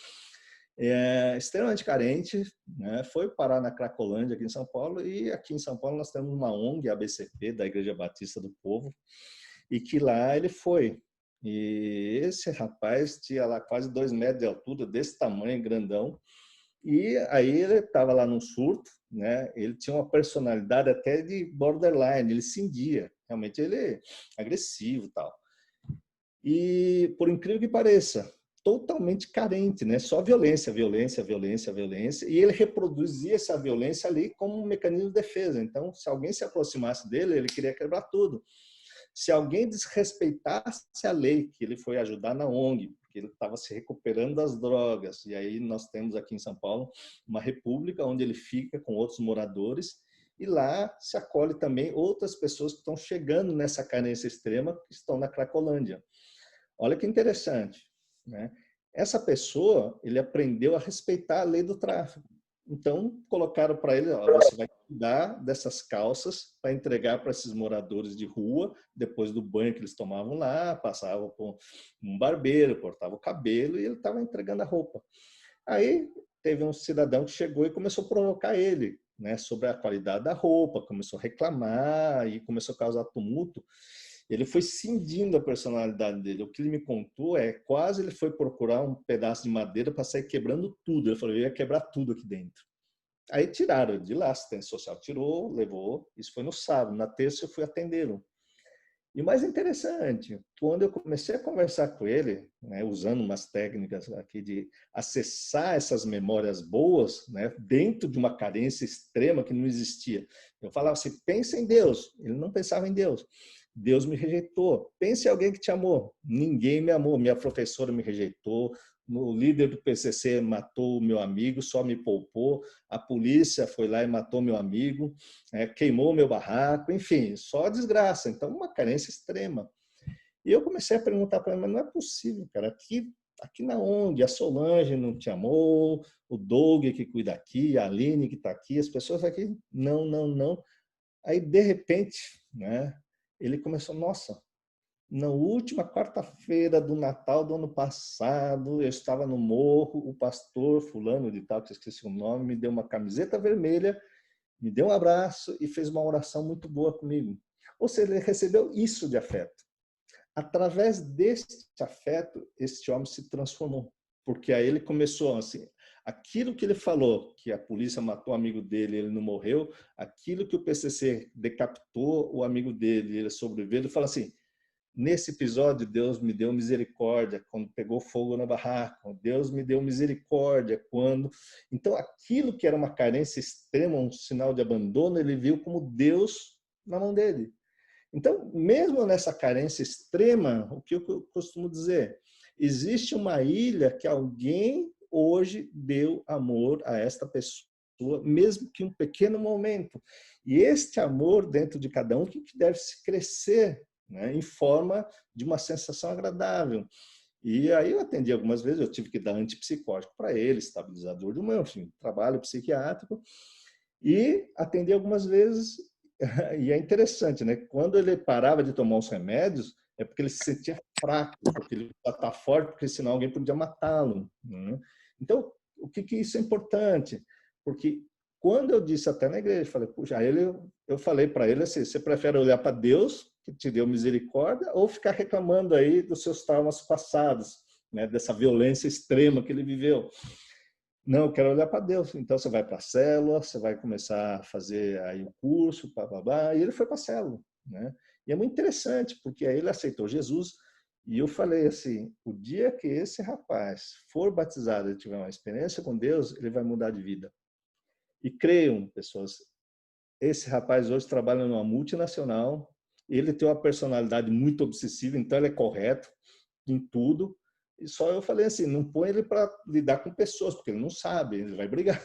extremamente carente, né? Foi parar na Cracolândia aqui em São Paulo, e aqui em São Paulo nós temos uma ONG, a ABCP, da Igreja Batista do Povo, e que lá ele foi. E esse rapaz tinha lá quase 2 metros de altura, desse tamanho, grandão, e aí ele estava lá num surto, né? Ele tinha uma personalidade até de borderline, ele cindia, realmente ele é agressivo e tal. E, por incrível que pareça, totalmente carente, né? Só violência, violência, violência, violência. E ele reproduzia essa violência ali como um mecanismo de defesa. Então, se alguém se aproximasse dele, ele queria quebrar tudo. Se alguém desrespeitasse a lei, que ele foi ajudar na ONG, porque ele estava se recuperando das drogas. E aí nós temos aqui em São Paulo uma república onde ele fica com outros moradores e lá se acolhe também outras pessoas que estão chegando nessa carência extrema, que estão na Cracolândia. Olha que interessante, né? Essa pessoa, ele aprendeu a respeitar a lei do tráfico. Então, colocaram para ele, ó, você vai cuidar dessas calças para entregar para esses moradores de rua, depois do banho que eles tomavam lá, passavam por um barbeiro, cortava o cabelo e ele estava entregando a roupa. Aí, teve um cidadão que chegou e começou a provocar ele, né, sobre a qualidade da roupa, começou a reclamar e começou a causar tumulto. Ele foi cindindo a personalidade dele. O que ele me contou quase ele foi procurar um pedaço de madeira para sair quebrando tudo. Ele falou, eu ia quebrar tudo aqui dentro. Aí tiraram de lá, a assistência social tirou, levou. Isso foi no sábado. Na terça eu fui atendê-lo. E o mais interessante, quando eu comecei a conversar com ele, né, usando umas técnicas aqui de acessar essas memórias boas, né, dentro de uma carência extrema que não existia. Eu falava assim, pensa em Deus. Ele não pensava em Deus. Deus me rejeitou. Pense em alguém que te amou. Ninguém me amou. Minha professora me rejeitou. O líder do PCC matou o meu amigo, só me poupou. A polícia foi lá e matou meu amigo, queimou meu barraco, enfim, só desgraça. Então, uma carência extrema. E eu comecei a perguntar para ele, mas não é possível, cara. Aqui na ONG, a Solange não te amou, o Doug que cuida aqui, a Aline que está aqui, as pessoas aqui, não, não, não. Aí, de repente, né, ele começou, nossa, na última quarta-feira do Natal do ano passado, eu estava no morro, o pastor fulano de tal, que eu esqueci o nome, me deu uma camiseta vermelha, me deu um abraço e fez uma oração muito boa comigo. Ou seja, ele recebeu isso de afeto. Através deste afeto, este homem se transformou. Porque aí ele começou assim, aquilo que ele falou, que a polícia matou o amigo dele, ele não morreu, aquilo que o PCC decapitou o amigo dele, ele sobreviveu, ele fala assim, nesse episódio, Deus me deu misericórdia quando pegou fogo na barraca. Deus me deu misericórdia quando... Então, aquilo que era uma carência extrema, um sinal de abandono, ele viu como Deus na mão dele. Então, mesmo nessa carência extrema, o que eu costumo dizer? Existe uma ilha que alguém hoje deu amor a esta pessoa, mesmo que um pequeno momento. E este amor dentro de cada um que deve se crescer, né, em forma de uma sensação agradável. E aí eu atendi algumas vezes, eu tive que dar antipsicótico para ele, estabilizador de humor, enfim, trabalho psiquiátrico, e atendi algumas vezes, e é interessante, né? Quando ele parava de tomar os remédios, é porque ele se sentia fraco, porque ele estava forte, porque senão alguém podia matá-lo, né? Então, o que isso é importante? Porque quando eu disse até na igreja, falei, puxa, aí eu falei para ele assim, você prefere olhar para Deus, que te deu misericórdia, ou ficar reclamando aí dos seus traumas passados, né, dessa violência extrema que ele viveu? Não, eu quero olhar para Deus. Então você vai para a célula, você vai começar a fazer aí o curso, blá, blá, blá, e ele foi para a célula, né? E é muito interessante, porque aí ele aceitou Jesus, e eu falei assim, o dia que esse rapaz for batizado e tiver uma experiência com Deus, ele vai mudar de vida. E creiam, pessoas, esse rapaz hoje trabalha numa multinacional, ele tem uma personalidade muito obsessiva, então ele é correto em tudo. E só eu falei assim, não põe ele para lidar com pessoas, porque ele não sabe, ele vai brigar.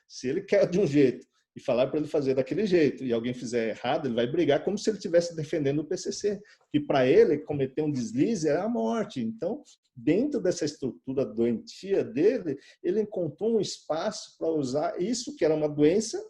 Se ele quer de um jeito e falar para ele fazer daquele jeito, e alguém fizer errado, ele vai brigar como se ele estivesse defendendo o PCC. Que para ele, cometer um deslize era a morte. Então, dentro dessa estrutura doentia dele, ele encontrou um espaço para usar isso, que era uma doença,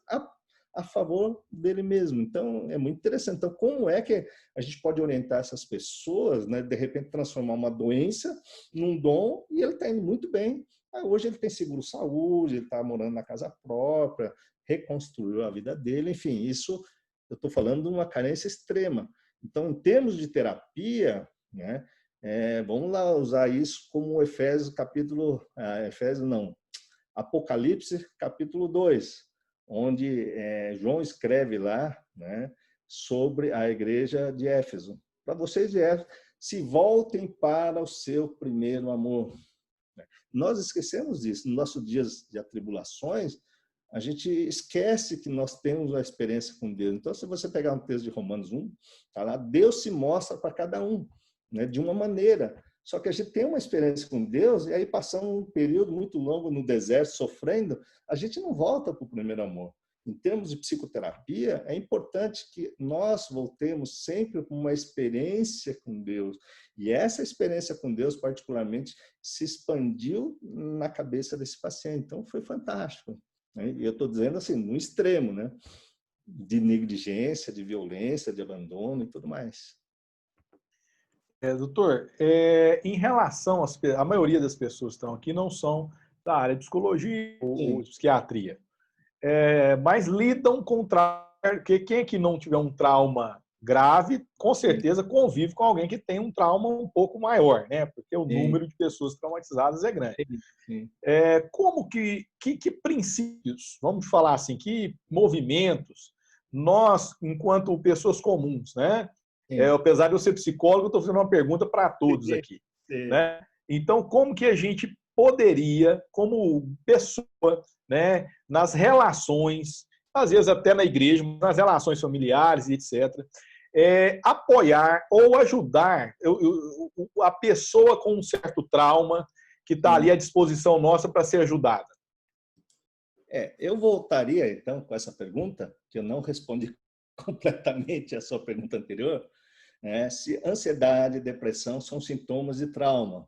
a favor dele mesmo. Então, é muito interessante. Então, como é que a gente pode orientar essas pessoas, né, de repente transformar uma doença num dom, e ele está indo muito bem. Hoje ele tem seguro-saúde, ele está morando na casa própria, reconstruiu a vida dele, enfim, isso eu estou falando de uma carência extrema. Então, em termos de terapia, né, vamos lá usar isso como Apocalipse capítulo 2, onde João escreve lá, né, sobre a igreja de Éfeso. Para vocês de Éfeso, se voltem para o seu primeiro amor. Nós esquecemos disso. Nos nossos dias de atribulações, a gente esquece que nós temos uma experiência com Deus. Então, se você pegar um texto de Romanos 1, tá lá, Deus se mostra para cada um, né, de uma maneira. Só que a gente tem uma experiência com Deus e aí passamos um período muito longo no deserto, sofrendo, a gente não volta para o primeiro amor. Em termos de psicoterapia, é importante que nós voltemos sempre com uma experiência com Deus. E essa experiência com Deus, particularmente, se expandiu na cabeça desse paciente. Então, foi fantástico. E eu estou dizendo assim, no extremo, né? De negligência, de violência, de abandono e tudo mais. Doutor, em relação a maioria das pessoas que estão aqui não são da área de psicologia ou psiquiatria, mas lidam com trauma, porque quem é que não tiver um trauma grave, com certeza convive com alguém que tem um trauma um pouco maior, né? Porque o número de pessoas traumatizadas é grande. Sim. Como que princípios, vamos falar assim, que movimentos nós, enquanto pessoas comuns, né? Apesar de eu ser psicólogo, eu estou fazendo uma pergunta para todos aqui. Né? Então, como que a gente poderia, como pessoa, né, nas relações, às vezes até na igreja, nas relações familiares e etc., apoiar ou ajudar a pessoa com um certo trauma que está ali à disposição nossa para ser ajudada? Eu voltaria, então, com essa pergunta, que eu não respondi completamente a sua pergunta anterior, se ansiedade e depressão são sintomas de trauma.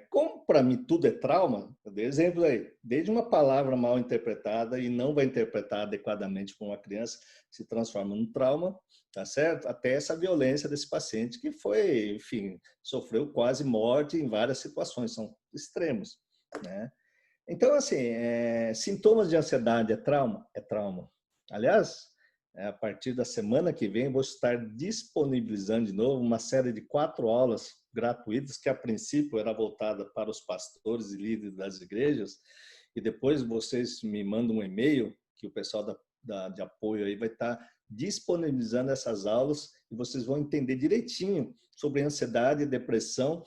Como para mim tudo é trauma, eu dei exemplo aí, desde uma palavra mal interpretada e não vai interpretar adequadamente para uma criança, se transforma num trauma, tá certo? Até essa violência desse paciente que foi, enfim, sofreu quase morte em várias situações, são extremos, né? Então, assim, sintomas de ansiedade é trauma? É trauma. Aliás, a partir da semana que vem, vou estar disponibilizando de novo uma série de 4 aulas gratuitas, que a princípio era voltada para os pastores e líderes das igrejas, e depois vocês me mandam um e-mail, que o pessoal de apoio aí vai estar disponibilizando essas aulas, e vocês vão entender direitinho sobre ansiedade e depressão,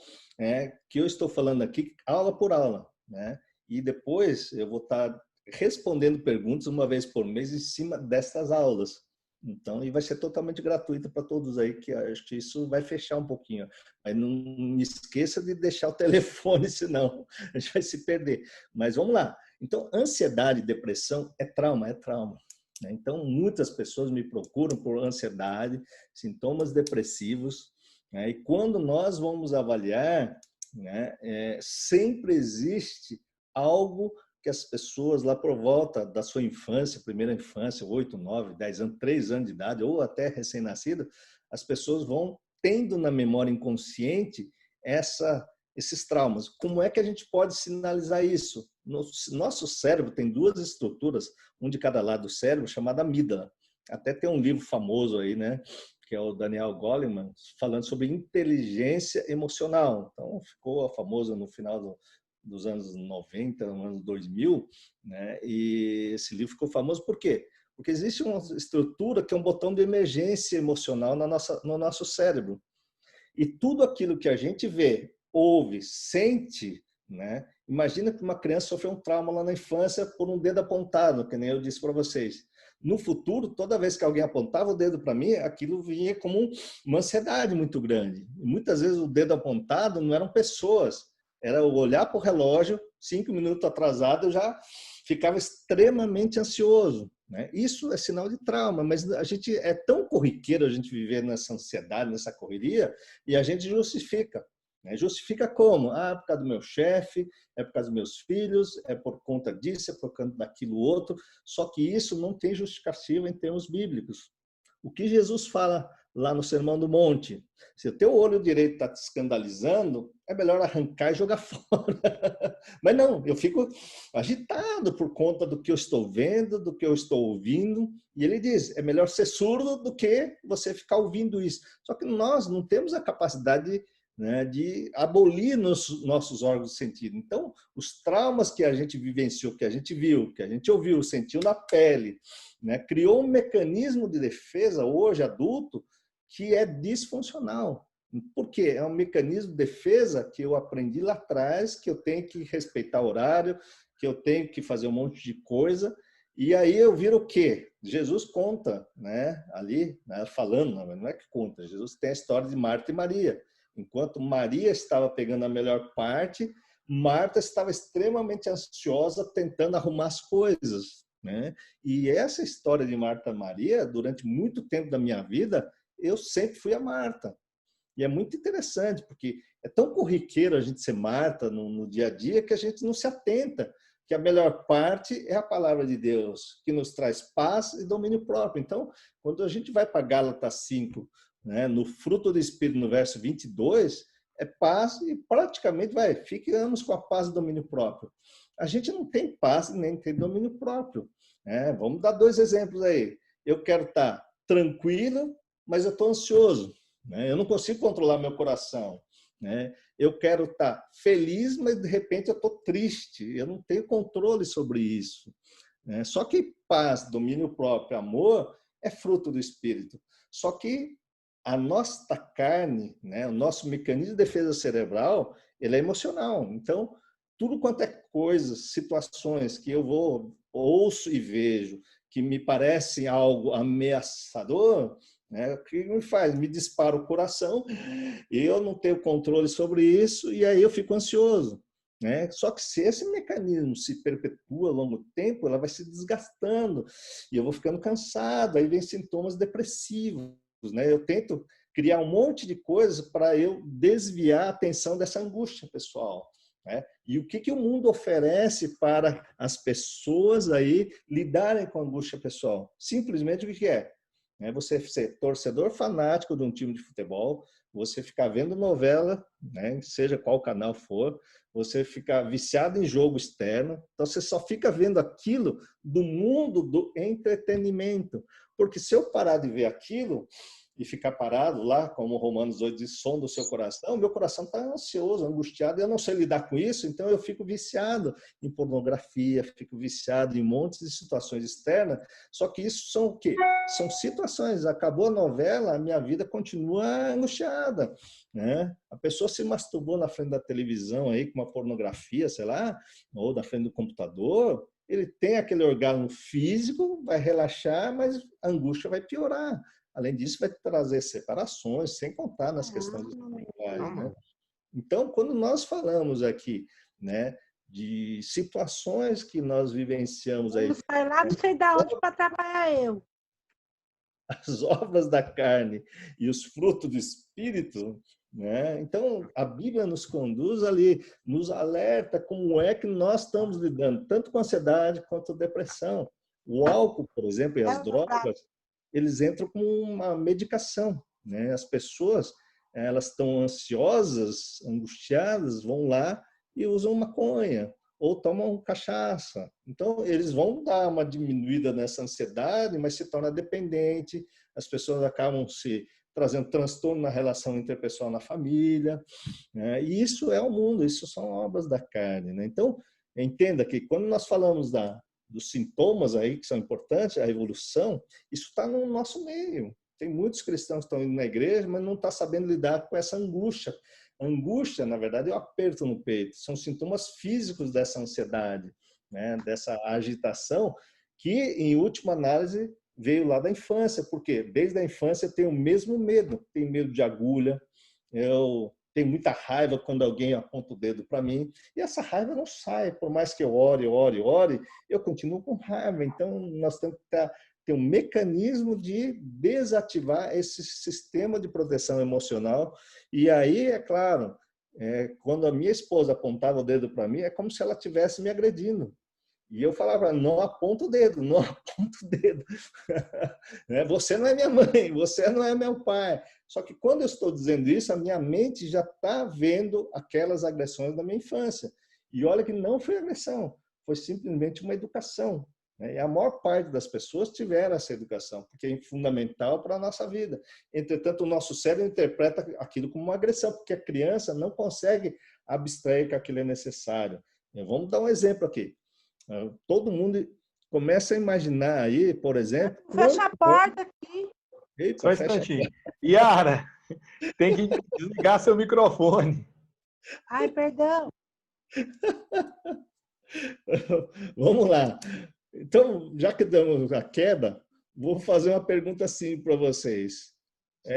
que eu estou falando aqui, aula por aula, né? E depois eu vou estar respondendo perguntas uma vez por mês em cima dessas aulas. Então, e vai ser totalmente gratuito para todos aí, que acho que isso vai fechar um pouquinho. Mas não me esqueça de deixar o telefone, senão a gente vai se perder. Mas vamos lá. Então, ansiedade e depressão é trauma, é trauma. Então, muitas pessoas me procuram por ansiedade, sintomas depressivos, e quando nós vamos avaliar, sempre existe algo que as pessoas lá por volta da sua infância, primeira infância, 8, 9, 10 anos, 3 anos de idade, ou até recém-nascida, as pessoas vão tendo na memória inconsciente esses traumas. Como é que a gente pode sinalizar isso? Nosso cérebro tem 2 estruturas, um de cada lado do cérebro, chamada amígdala. Até tem um livro famoso aí, né? Que é o Daniel Goleman, falando sobre inteligência emocional. Então, ficou famoso no final dos anos 90, nos anos 2000, né? E esse livro ficou famoso por quê? Porque existe uma estrutura que é um botão de emergência emocional no nosso cérebro. E tudo aquilo que a gente vê, ouve, sente, né? Imagina que uma criança sofreu um trauma lá na infância por um dedo apontado, que nem eu disse para vocês. No futuro, toda vez que alguém apontava o dedo para mim, aquilo vinha como uma ansiedade muito grande. E muitas vezes o dedo apontado não eram pessoas, era eu olhar para o relógio, 5 minutos atrasado, eu já ficava extremamente ansioso, né? Isso é sinal de trauma, mas a gente é tão corriqueiro a gente viver nessa ansiedade, nessa correria, e a gente justifica. Justifica como? Por causa do meu chefe, é por causa dos meus filhos, é por conta disso, é por conta daquilo outro. Só que isso não tem justificativa em termos bíblicos. O que Jesus fala lá no Sermão do Monte? Se o teu olho direito está te escandalizando, é melhor arrancar e jogar fora. Mas não, eu fico agitado por conta do que eu estou vendo, do que eu estou ouvindo. E ele diz, é melhor ser surdo do que você ficar ouvindo isso. Só que nós não temos a capacidade de abolir nossos órgãos de sentido. Então, os traumas que a gente vivenciou, que a gente viu, que a gente ouviu, sentiu na pele, criou um mecanismo de defesa, hoje adulto, que é disfuncional. Por quê? É um mecanismo de defesa que eu aprendi lá atrás, que eu tenho que respeitar o horário, que eu tenho que fazer um monte de coisa, e aí eu viro o quê? Jesus conta, ali, falando, não é que conta, Jesus tem a história de Marta e Maria. Enquanto Maria estava pegando a melhor parte, Marta estava extremamente ansiosa, tentando arrumar as coisas, E essa história de Marta e Maria, durante muito tempo da minha vida, eu sempre fui a Marta. E é muito interessante, porque é tão corriqueiro a gente ser Marta no dia a dia que a gente não se atenta que a melhor parte é a palavra de Deus, que nos traz paz e domínio próprio. Então, quando a gente vai para Gálatas 5, no fruto do Espírito, no verso 22, é paz e praticamente ficamos com a paz e domínio próprio. A gente não tem paz nem tem domínio próprio. Vamos dar 2 exemplos aí. Eu quero estar tranquilo, mas eu estou ansioso. Eu não consigo controlar meu coração. Eu quero estar feliz, mas de repente eu estou triste. Eu não tenho controle sobre isso. Só que paz, domínio próprio, amor é fruto do Espírito. Só que a nossa carne, o nosso mecanismo de defesa cerebral, ele é emocional. Então, tudo quanto é coisas, situações que eu ouço e vejo, que me parecem algo ameaçador, né? O que me faz? Me dispara o coração, eu não tenho controle sobre isso, e aí eu fico ansioso, né? Só que se esse mecanismo se perpetua ao longo do tempo, ela vai se desgastando, e eu vou ficando cansado, aí vem sintomas depressivos, né? Eu tento criar um monte de coisas para eu desviar a atenção dessa angústia pessoal, né? E o que o mundo oferece para as pessoas aí lidarem com a angústia pessoal? Simplesmente o que é? É você ser torcedor fanático de um time de futebol, você ficar vendo novela, né, seja qual canal for, você ficar viciado em jogo externo, então você só fica vendo aquilo do mundo do entretenimento. Porque se eu parar de ver aquilo e ficar parado lá, como Romanos 8 diz, sonda o seu coração, meu coração está ansioso, angustiado, e eu não sei lidar com isso, então eu fico viciado em pornografia, fico viciado em montes de situações externas, só que isso são o quê? São situações, acabou a novela, a minha vida continua angustiada, né? A pessoa se masturbou na frente da televisão aí com uma pornografia, sei lá, ou na frente do computador, ele tem aquele orgasmo físico, vai relaxar, mas a angústia vai piorar. Além disso, vai trazer separações, sem contar nas questões espirituais, né? Então, quando nós falamos aqui, né, de situações que nós vivenciamos aí, não sai lá, não sei de onde para atrapalhar eu. as obras da carne e os frutos do espírito, né? Então, a Bíblia nos conduz ali, nos alerta como é que nós estamos lidando, tanto com ansiedade quanto depressão. O álcool, por exemplo, e as drogas, eles entram como uma medicação, né? As pessoas, elas estão ansiosas, angustiadas, vão lá e usam maconha ou tomam cachaça. Então, eles vão dar uma diminuída nessa ansiedade, mas se torna dependente, as pessoas acabam se trazendo transtorno na relação interpessoal na família, né? E isso é o mundo, isso são obras da carne, né? Então, entenda que quando nós falamos dos sintomas aí que são importantes, a evolução, isso está no nosso meio. Tem muitos cristãos que estão indo na igreja, mas não estão sabendo lidar com essa angústia. A angústia, na verdade, é um aperto no peito. São sintomas físicos dessa ansiedade, né? Dessa agitação, que, em última análise, veio lá da infância. Porque desde a infância eu tenho o mesmo medo. Tenho medo de agulha, eu tenho muita raiva quando alguém aponta o dedo para mim, e essa raiva não sai, por mais que eu ore, eu continuo com raiva. Então, nós temos que ter um mecanismo de desativar esse sistema de proteção emocional. E aí, é claro, quando a minha esposa apontava o dedo para mim, é como se ela estivesse me agredindo. E eu falava, não aponta o dedo, não aponta o dedo. Você não é minha mãe, você não é meu pai. Só que quando eu estou dizendo isso, a minha mente já está vendo aquelas agressões da minha infância. E olha que não foi agressão, foi simplesmente uma educação. E a maior parte das pessoas tiveram essa educação, porque é fundamental para a nossa vida. Entretanto, o nosso cérebro interpreta aquilo como uma agressão, porque a criança não consegue abstrair que aquilo é necessário. Vamos dar um exemplo aqui. Todo mundo começa a imaginar aí, por exemplo... Fecha a porta aqui. Eita, só um instantinho. Yara, tem que desligar seu microfone. Ai, perdão. Vamos lá. Então, já que damos a queda, vou fazer uma pergunta assim para vocês.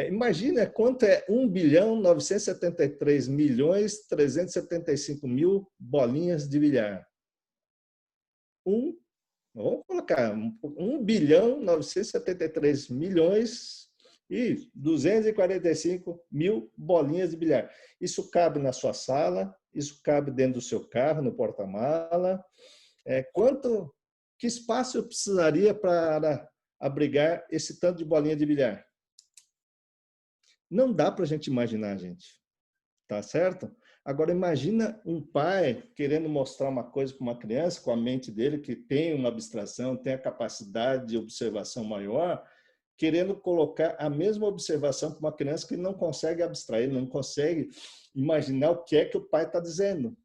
Imagina quanto é 1.973.375.000 bolinhas de bilhar. Vamos colocar 1.973.245.000 bolinhas de bilhar. Isso cabe na sua sala, isso cabe dentro do seu carro, no porta-mala. Que espaço eu precisaria para abrigar esse tanto de bolinha de bilhar? Não dá para a gente imaginar, gente. Tá certo? Agora, imagina um pai querendo mostrar uma coisa para uma criança, com a mente dele, que tem uma abstração, tem a capacidade de observação maior, querendo colocar a mesma observação para uma criança que não consegue abstrair, não consegue imaginar o que é que o pai está dizendo.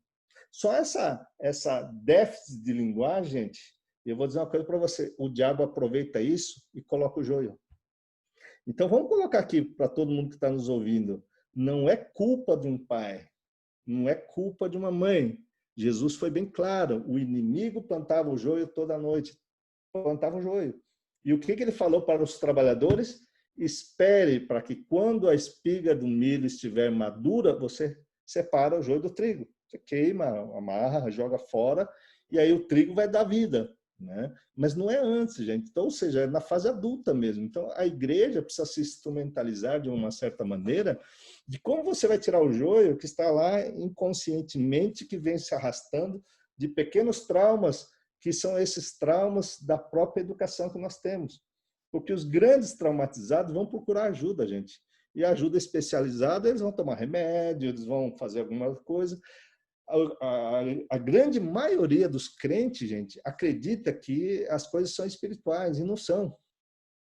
Só essa déficit de linguagem, gente, eu vou dizer uma coisa para você, o diabo aproveita isso e coloca o joio. Então, vamos colocar aqui para todo mundo que está nos ouvindo, não é culpa de um pai, não é culpa de uma mãe. Jesus foi bem claro, o inimigo plantava o joio toda noite, plantava o joio. E o que ele falou para os trabalhadores? espere para que quando a espiga do milho estiver madura, você separa o joio do trigo. Você queima, amarra, joga fora, e aí o trigo vai dar vida, né? Mas não é antes, gente. Então, ou seja, é na fase adulta mesmo. Então, a igreja precisa se instrumentalizar de uma certa maneira de como você vai tirar o joio que está lá inconscientemente, que vem se arrastando de pequenos traumas, que são esses traumas da própria educação que nós temos. Porque os grandes traumatizados vão procurar ajuda, gente. E a ajuda especializada, eles vão tomar remédio, eles vão fazer alguma coisa. A grande maioria dos crentes, gente, acredita que as coisas são espirituais e não são.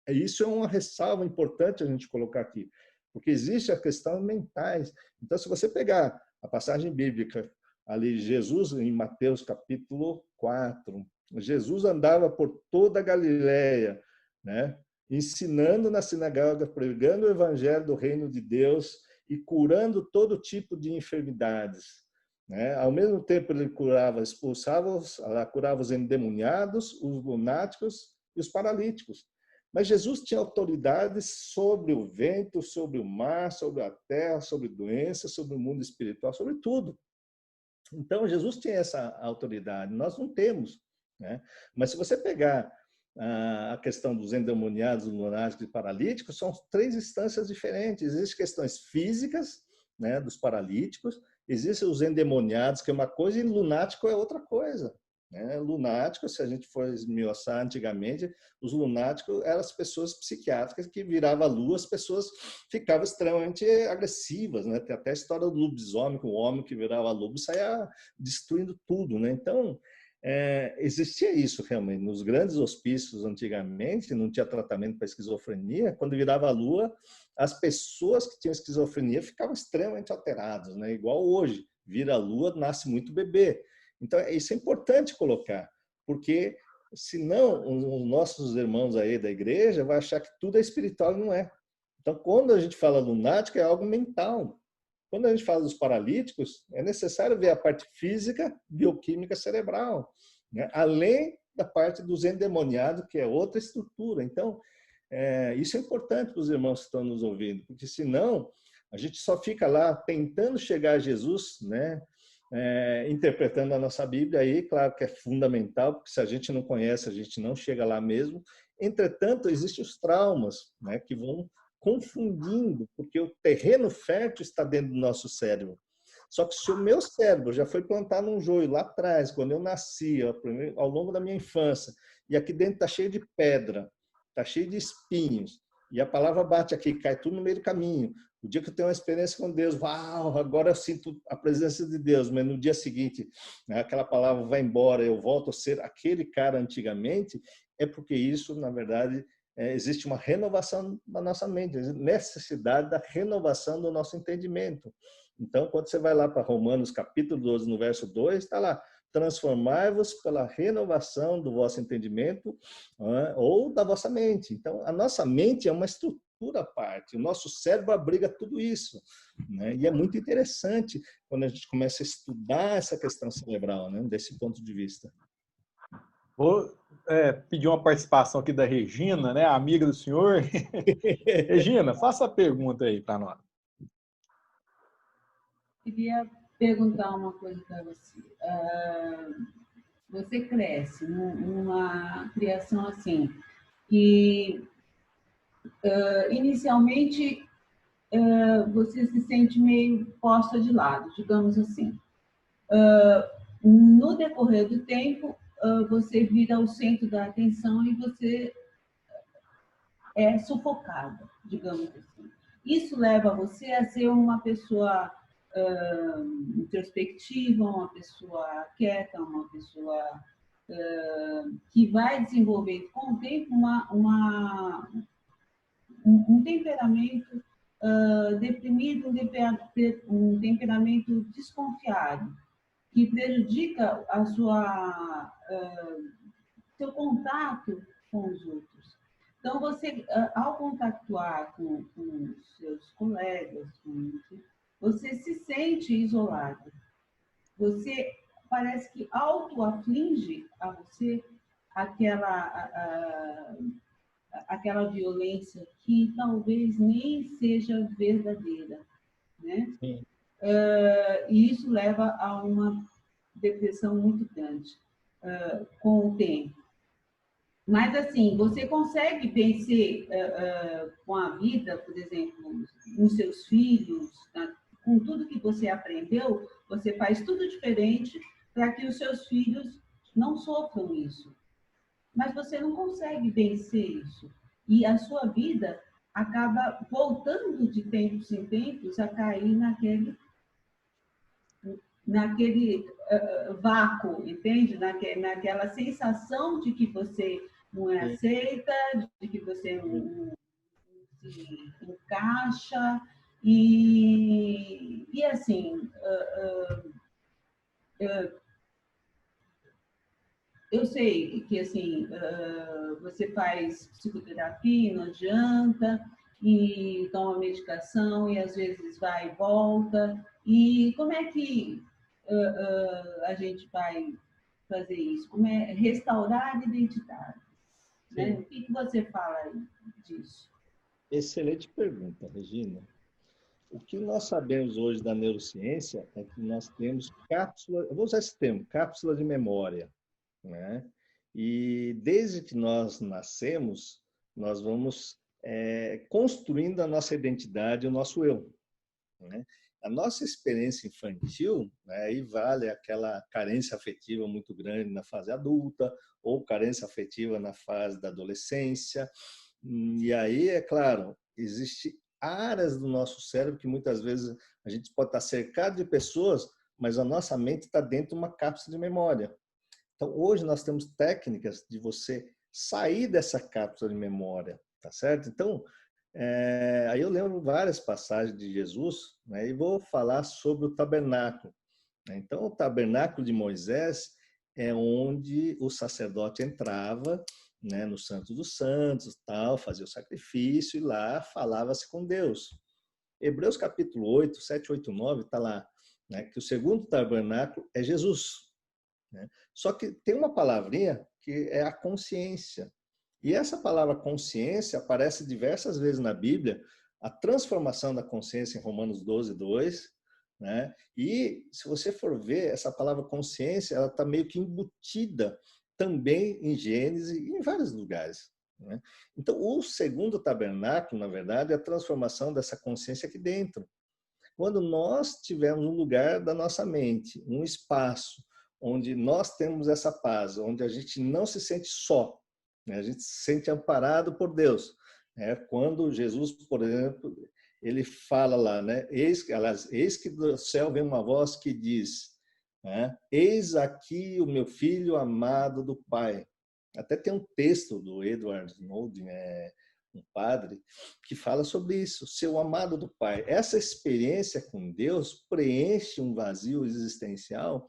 Isso é uma ressalva importante a gente colocar aqui, porque existe a questão mentais. Então, se você pegar a passagem bíblica ali, Jesus em Mateus capítulo 4, Jesus andava por toda a Galileia, né? Ensinando na sinagoga, pregando o evangelho do reino de Deus e curando todo tipo de enfermidades. Né? Ao mesmo tempo, ele curava, expulsava, curava os endemoniados, os lunáticos e os paralíticos. Mas Jesus tinha autoridade sobre o vento, sobre o mar, sobre a terra, sobre doenças, sobre o mundo espiritual, sobre tudo. Então, Jesus tinha essa autoridade, nós não temos. Né? Mas se você pegar a questão dos endemoniados, lunáticos e paralíticos, são 3 instâncias diferentes. Existem questões físicas, né, dos paralíticos, existem os endemoniados, que é uma coisa, e lunático é outra coisa. Né? Lunático, se a gente for esmiuçar antigamente, os lunáticos eram as pessoas psiquiátricas que viravam a lua, as pessoas ficavam extremamente agressivas. Né? Tem até a história do lobisomem, com o homem que virava lobo e saía destruindo tudo. Né? Então, existia isso realmente. Nos grandes hospícios, antigamente, não tinha tratamento para esquizofrenia. Quando virava a lua, as pessoas que tinham esquizofrenia ficavam extremamente alteradas, né? Igual hoje, vira a lua, nasce muito bebê. Então, isso é importante colocar, porque senão os nossos irmãos aí da igreja vão achar que tudo é espiritual e não é. Então, quando a gente fala lunático, é algo mental. Quando a gente fala dos paralíticos, é necessário ver a parte física, bioquímica cerebral, né? Além da parte dos endemoniados, que é outra estrutura. Então, isso é importante para os irmãos que estão nos ouvindo, porque senão a gente só fica lá tentando chegar a Jesus, né? Interpretando a nossa Bíblia, aí, claro que é fundamental, porque se a gente não conhece, a gente não chega lá mesmo. Entretanto, existem os traumas, né, que vão confundindo, porque o terreno fértil está dentro do nosso cérebro. Só que se o meu cérebro já foi plantado num joio lá atrás, quando eu nasci, ao longo da minha infância, e aqui dentro está cheio de pedra, está cheio de espinhos, e a palavra bate aqui, cai tudo no meio do caminho. O dia que eu tenho uma experiência com Deus, uau, agora eu sinto a presença de Deus, mas no dia seguinte, né, aquela palavra vai embora, eu volto a ser aquele cara antigamente, é porque isso, na verdade, existe uma renovação da nossa mente, necessidade da renovação do nosso entendimento. Então, quando você vai lá para Romanos capítulo 12, no verso 2, está lá, transformai-vos pela renovação do vosso entendimento, ou da vossa mente. Então, a nossa mente é uma estrutura à parte, o nosso cérebro abriga tudo isso. Né? E é muito interessante quando a gente começa a estudar essa questão cerebral, né, desse ponto de vista. Vou pedir uma participação aqui da Regina, né, amiga do senhor. Regina, faça a pergunta aí para nós. Queria perguntar uma coisa para você. Você cresce numa criação assim, que inicialmente você se sente meio posta de lado, digamos assim. No decorrer do tempo, você vira o centro da atenção e você é sufocada, digamos assim. Isso leva você a ser uma pessoa introspectiva, uma pessoa quieta, uma pessoa que vai desenvolver com o tempo um temperamento deprimido, um temperamento desconfiado, que prejudica a seu contato com os outros. Então, você, ao contactuar com os seus colegas, você se sente isolado. Você parece que auto-aflige a você aquela violência que talvez nem seja verdadeira, né? Sim. E isso leva a uma depressão muito grande com o tempo. Mas, assim, você consegue vencer com a vida, por exemplo, nos seus filhos, com tudo que você aprendeu, você faz tudo diferente para que os seus filhos não sofram isso. Mas você não consegue vencer isso. E a sua vida acaba voltando de tempos em tempos a cair naquele vácuo, entende? Naquela sensação de que você não é aceita, de que você não se encaixa. E assim, eu sei que assim, você faz psicoterapia, não adianta, e toma medicação, e às vezes vai e volta. E como é que a gente vai fazer isso? Como é restaurar a identidade? Né? O que você fala disso? Excelente pergunta, Regina. O que nós sabemos hoje da neurociência é que nós temos cápsula, eu vou usar esse termo, cápsula de memória, né? E desde que nós nascemos, nós vamos construindo a nossa identidade, o nosso eu, né? A nossa experiência infantil, né, aí vale aquela carência afetiva muito grande na fase adulta, ou carência afetiva na fase da adolescência. E aí, é claro, existe áreas do nosso cérebro que muitas vezes a gente pode estar cercado de pessoas, mas a nossa mente está dentro de uma cápsula de memória. Então, hoje nós temos técnicas de você sair dessa cápsula de memória, tá certo? Então, aí eu lembro várias passagens de Jesus, né, e vou falar sobre o tabernáculo. Então, o tabernáculo de Moisés é onde o sacerdote entrava, né, no Santo dos Santos, tal, fazia o sacrifício e lá falava-se com Deus. Hebreus capítulo 8, 7, 8, 9, está lá, né, que o segundo tabernáculo é Jesus. Né? Só que tem uma palavrinha que é a consciência. E essa palavra consciência aparece diversas vezes na Bíblia, a transformação da consciência em Romanos 12, 2, né? E se você for ver, essa palavra consciência, ela está meio que embutida também em Gênesis e em vários lugares, né? Então, o segundo tabernáculo, na verdade, é a transformação dessa consciência aqui dentro. Quando nós tivermos um lugar da nossa mente, um espaço, onde nós temos essa paz, onde a gente não se sente só, né? A gente se sente amparado por Deus. Né? Quando Jesus, por exemplo, ele fala lá, né? Eis que do céu vem uma voz que diz, né? Eis aqui o meu filho amado do Pai. Até tem um texto do Edward Snowden, um padre, que fala sobre isso, seu amado do Pai. Essa experiência com Deus preenche um vazio existencial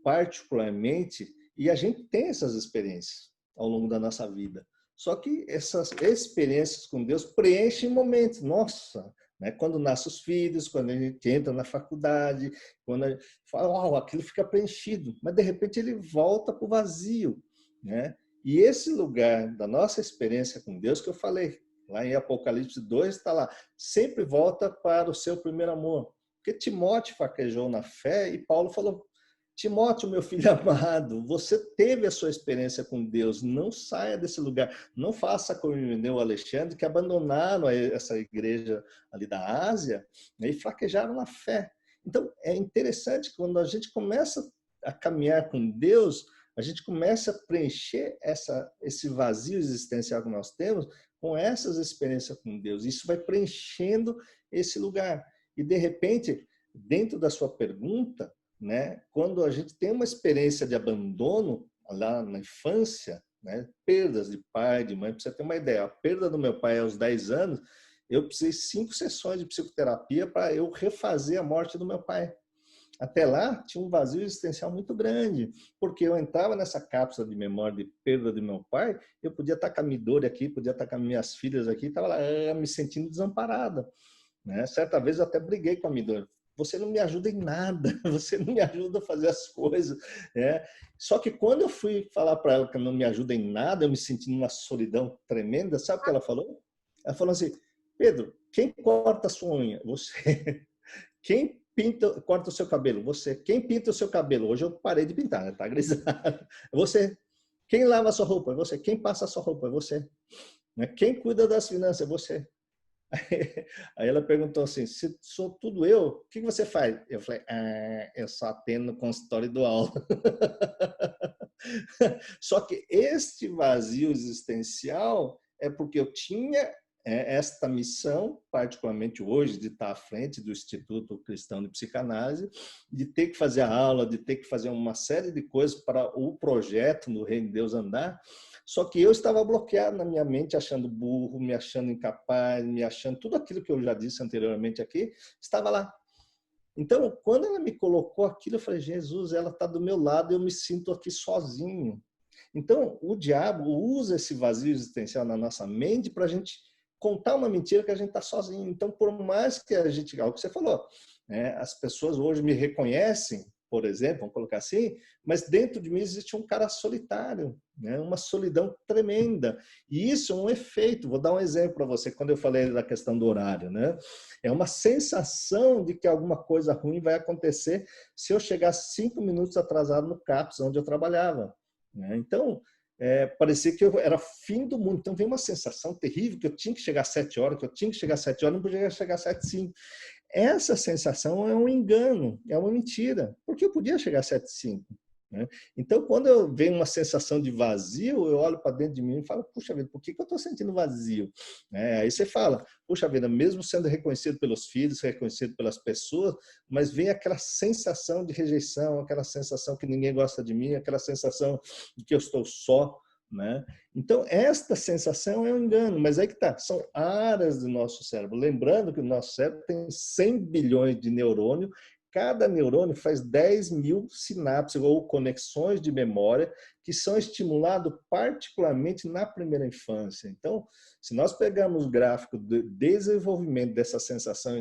particularmente, e a gente tem essas experiências ao longo da nossa vida. Só que essas experiências com Deus preenchem momentos. Nossa, né? Quando nascem os filhos, quando a gente entra na faculdade, quando a gente fala, uau, aquilo fica preenchido, mas de repente ele volta para o vazio, né? E esse lugar da nossa experiência com Deus que eu falei, lá em Apocalipse 2, está lá, sempre volta para o seu primeiro amor. Porque Timóteo fraquejou na fé e Paulo falou, Timóteo, meu filho amado, você teve a sua experiência com Deus, não saia desse lugar, não faça como o Alexandre, que abandonaram essa igreja ali da Ásia, né, e fraquejaram na fé. Então, é interessante que quando a gente começa a caminhar com Deus, a gente começa a preencher esse vazio existencial que nós temos com essas experiências com Deus. Isso vai preenchendo esse lugar. E, de repente, dentro da sua pergunta, né? Quando a gente tem uma experiência de abandono lá na infância, né? Perdas de pai, de mãe, para você ter uma ideia, a perda do meu pai aos 10 anos, eu precisei 5 sessões de psicoterapia para eu refazer a morte do meu pai. Até lá, tinha um vazio existencial muito grande, porque eu entrava nessa cápsula de memória de perda do meu pai, eu podia estar com a Midori aqui, podia estar com as minhas filhas aqui, estava lá me sentindo desamparada. Né? Certa vez eu até briguei com a Midori. você não me ajuda em nada, você não me ajuda a fazer as coisas. Só que quando eu fui falar para ela que não me ajuda em nada, eu me senti numa solidão tremenda, sabe o que ela falou? Ela falou assim, Pedro, quem corta a sua unha? Você. Quem corta o seu cabelo? Você. Quem pinta o seu cabelo? Hoje eu parei de pintar, né? Tá grisalho. Você. Quem lava a sua roupa? É você. Quem passa a sua roupa? É você. Quem cuida das finanças? É você. Aí ela perguntou assim, se sou tudo eu, o que você faz? Eu falei, eu só atendo no consultório do aula. Só que este vazio existencial é porque eu tinha esta missão, particularmente hoje, de estar à frente do Instituto Cristão de Psicanálise, de ter que fazer a aula, de ter que fazer uma série de coisas para o projeto no Reino de Deus andar. Só que eu estava bloqueado na minha mente, achando burro, me achando incapaz, me achando tudo aquilo que eu já disse anteriormente aqui, estava lá. Então, quando ela me colocou aquilo, eu falei, Jesus, ela está do meu lado, eu me sinto aqui sozinho. Então, o diabo usa esse vazio existencial na nossa mente para a gente contar uma mentira que a gente está sozinho. Então, por mais que a gente, algo que você falou, as pessoas hoje me reconhecem, por exemplo, vamos colocar assim, mas dentro de mim existe um cara solitário, uma solidão tremenda. E isso é um efeito. Vou dar um exemplo para você, quando eu falei da questão do horário. É uma sensação de que alguma coisa ruim vai acontecer se eu chegar 5 minutos atrasado no CAPS, onde eu trabalhava. Então, parecia que eu era fim do mundo. Então, veio uma sensação terrível que eu tinha que chegar às 7 horas, não podia chegar às 7h05. Essa sensação é um engano, é uma mentira, porque eu podia chegar às 7h05. Então, quando eu venho uma sensação de vazio, eu olho para dentro de mim e falo, puxa vida, por que eu estou sentindo vazio? Aí você fala, puxa vida, mesmo sendo reconhecido pelos filhos, reconhecido pelas pessoas, mas vem aquela sensação de rejeição, aquela sensação que ninguém gosta de mim, aquela sensação de que eu estou só. Então, esta sensação é um engano, mas aí que tá, são áreas do nosso cérebro. Lembrando que o nosso cérebro tem 100 bilhões de neurônios, cada neurônio faz 10 mil sinapses ou conexões de memória que são estimulados particularmente na primeira infância. Então, se nós pegarmos o gráfico de desenvolvimento dessa sensação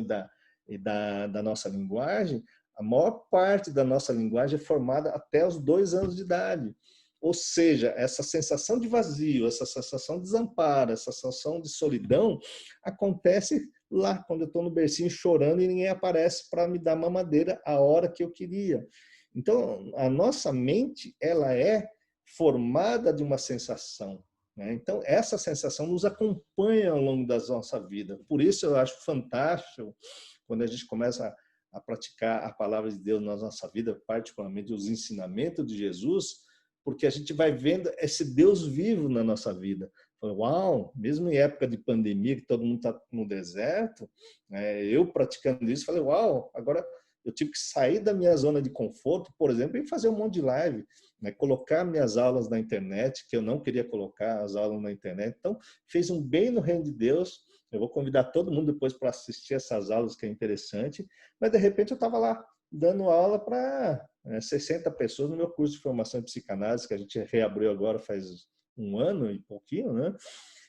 e da nossa linguagem, a maior parte da nossa linguagem é formada até os 2 anos de idade. Ou seja, essa sensação de vazio, essa sensação de desamparo, essa sensação de solidão acontece lá, quando eu estou no bercinho chorando e ninguém aparece para me dar mamadeira a hora que eu queria. Então, a nossa mente, ela é formada de uma sensação. Então, essa sensação nos acompanha ao longo da nossa vida. Por isso, eu acho fantástico quando a gente começa a praticar a palavra de Deus na nossa vida, particularmente os ensinamentos de Jesus, porque a gente vai vendo esse Deus vivo na nossa vida. Uau, mesmo em época de pandemia, que todo mundo está no deserto, eu praticando isso, falei, uau, agora eu tive que sair da minha zona de conforto, por exemplo, e fazer um monte de live, colocar minhas aulas na internet, que eu não queria colocar as aulas na internet. Então, fez um bem no reino de Deus. Eu vou convidar todo mundo depois para assistir essas aulas, que é interessante. Mas, de repente, eu estava lá, dando aula para 60 pessoas no meu curso de formação em psicanálise, que a gente reabriu agora faz 1 ano e pouquinho,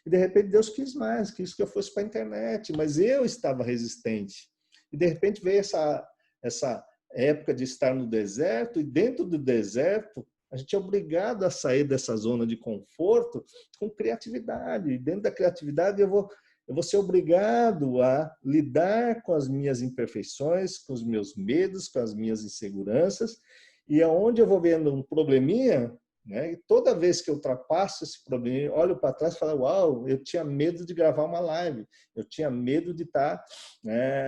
E de repente Deus quis mais, quis que eu fosse para a internet, mas eu estava resistente. E de repente veio essa época de estar no deserto, e dentro do deserto a gente é obrigado a sair dessa zona de conforto com criatividade. E dentro da criatividade eu vou ser obrigado a lidar com as minhas imperfeições, com os meus medos, com as minhas inseguranças, e aonde eu vou vendo um probleminha, e toda vez que eu ultrapasso esse problema, olho para trás e falo, uau, eu tinha medo de gravar uma live, eu tinha medo de estar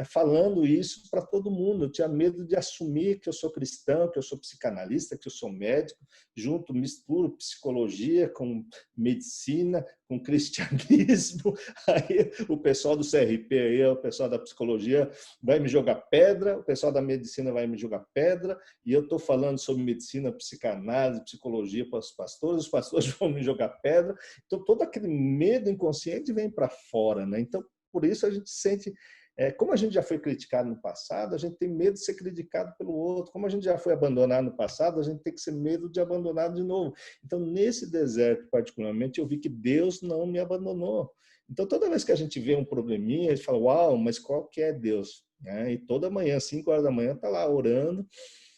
falando isso para todo mundo, eu tinha medo de assumir que eu sou cristão, que eu sou psicanalista, que eu sou médico, misturo psicologia com medicina, com cristianismo. Aí o pessoal do CRP, aí, o pessoal da psicologia vai me jogar pedra, o pessoal da medicina vai me jogar pedra, e eu estou falando sobre medicina, psicanálise, psicologia para os pastores vão me jogar pedra. Então, todo aquele medo inconsciente vem para fora, Então, por isso a gente sente... como a gente já foi criticado no passado, a gente tem medo de ser criticado pelo outro. Como a gente já foi abandonado no passado, a gente tem que ser medo de abandonar de novo. Então, nesse deserto, particularmente, eu vi que Deus não me abandonou. Então, toda vez que a gente vê um probleminha, a gente fala, uau, mas qual que é Deus? né? E toda manhã, 5 horas da manhã, está lá orando.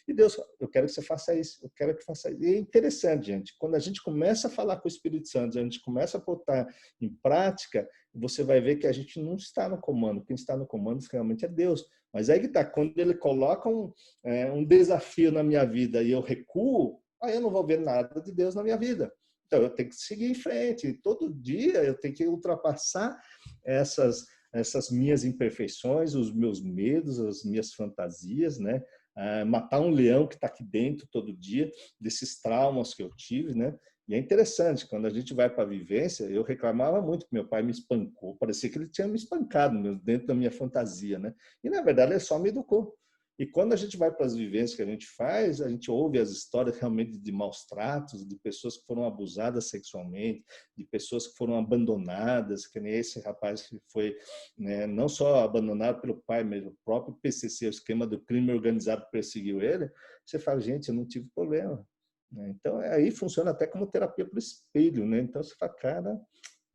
E Deus, eu quero que você faça isso, eu quero que faça isso. E é interessante, gente, quando a gente começa a falar com o Espírito Santo, a gente começa a botar em prática, você vai ver que a gente não está no comando. Quem está no comando realmente é Deus. Mas aí que está, quando ele coloca um desafio na minha vida e eu recuo, aí eu não vou ver nada de Deus na minha vida. Então eu tenho que seguir em frente. E todo dia eu tenho que ultrapassar essas minhas imperfeições, os meus medos, as minhas fantasias, né? Matar um leão que está aqui dentro todo dia, desses traumas que eu tive, né? E é interessante, quando a gente vai para a vivência, eu reclamava muito que meu pai me espancou, parecia que ele tinha me espancado dentro da minha fantasia, né? E na verdade ele só me educou. E quando a gente vai para as vivências que a gente faz, a gente ouve as histórias realmente de maus tratos, de pessoas que foram abusadas sexualmente, de pessoas que foram abandonadas, que nem esse rapaz que foi, né, não só abandonado pelo pai, mas o próprio PCC, o esquema do crime organizado perseguiu ele. Você fala, gente, eu não tive problema. Então, aí funciona até como terapia para o espelho, né? Então, você fala, cara,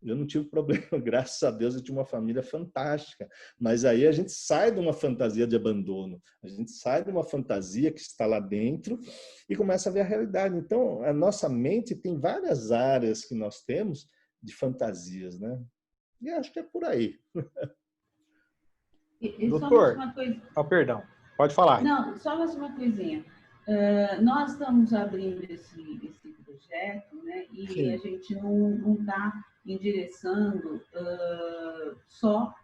eu não tive problema, graças a Deus eu tinha uma família fantástica. Mas aí a gente sai de uma fantasia de abandono, a gente sai de uma fantasia que está lá dentro e começa a ver a realidade. Então, a nossa mente tem várias áreas que nós temos de fantasias, né? E acho que é por aí. Doutor, perdão, pode falar. Não, só mais uma coisinha. Nós estamos abrindo esse projeto, né? E sim, a gente não está endereçando só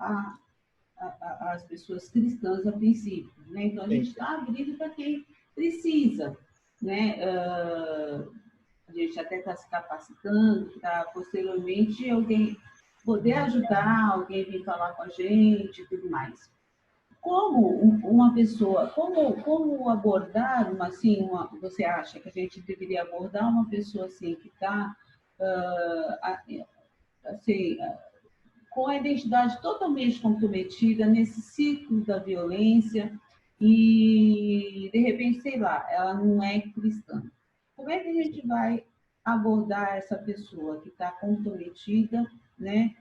as pessoas cristãs a princípio, né? Então a gente está abrindo para quem precisa, né? A gente até está se capacitando para posteriormente alguém poder ajudar, alguém vir falar com a gente e tudo mais. Como uma pessoa, como abordar você acha que a gente deveria abordar uma pessoa assim que está com a identidade totalmente comprometida nesse ciclo da violência e de repente, sei lá, ela não é cristã. Como é que a gente vai abordar essa pessoa que está comprometida, né,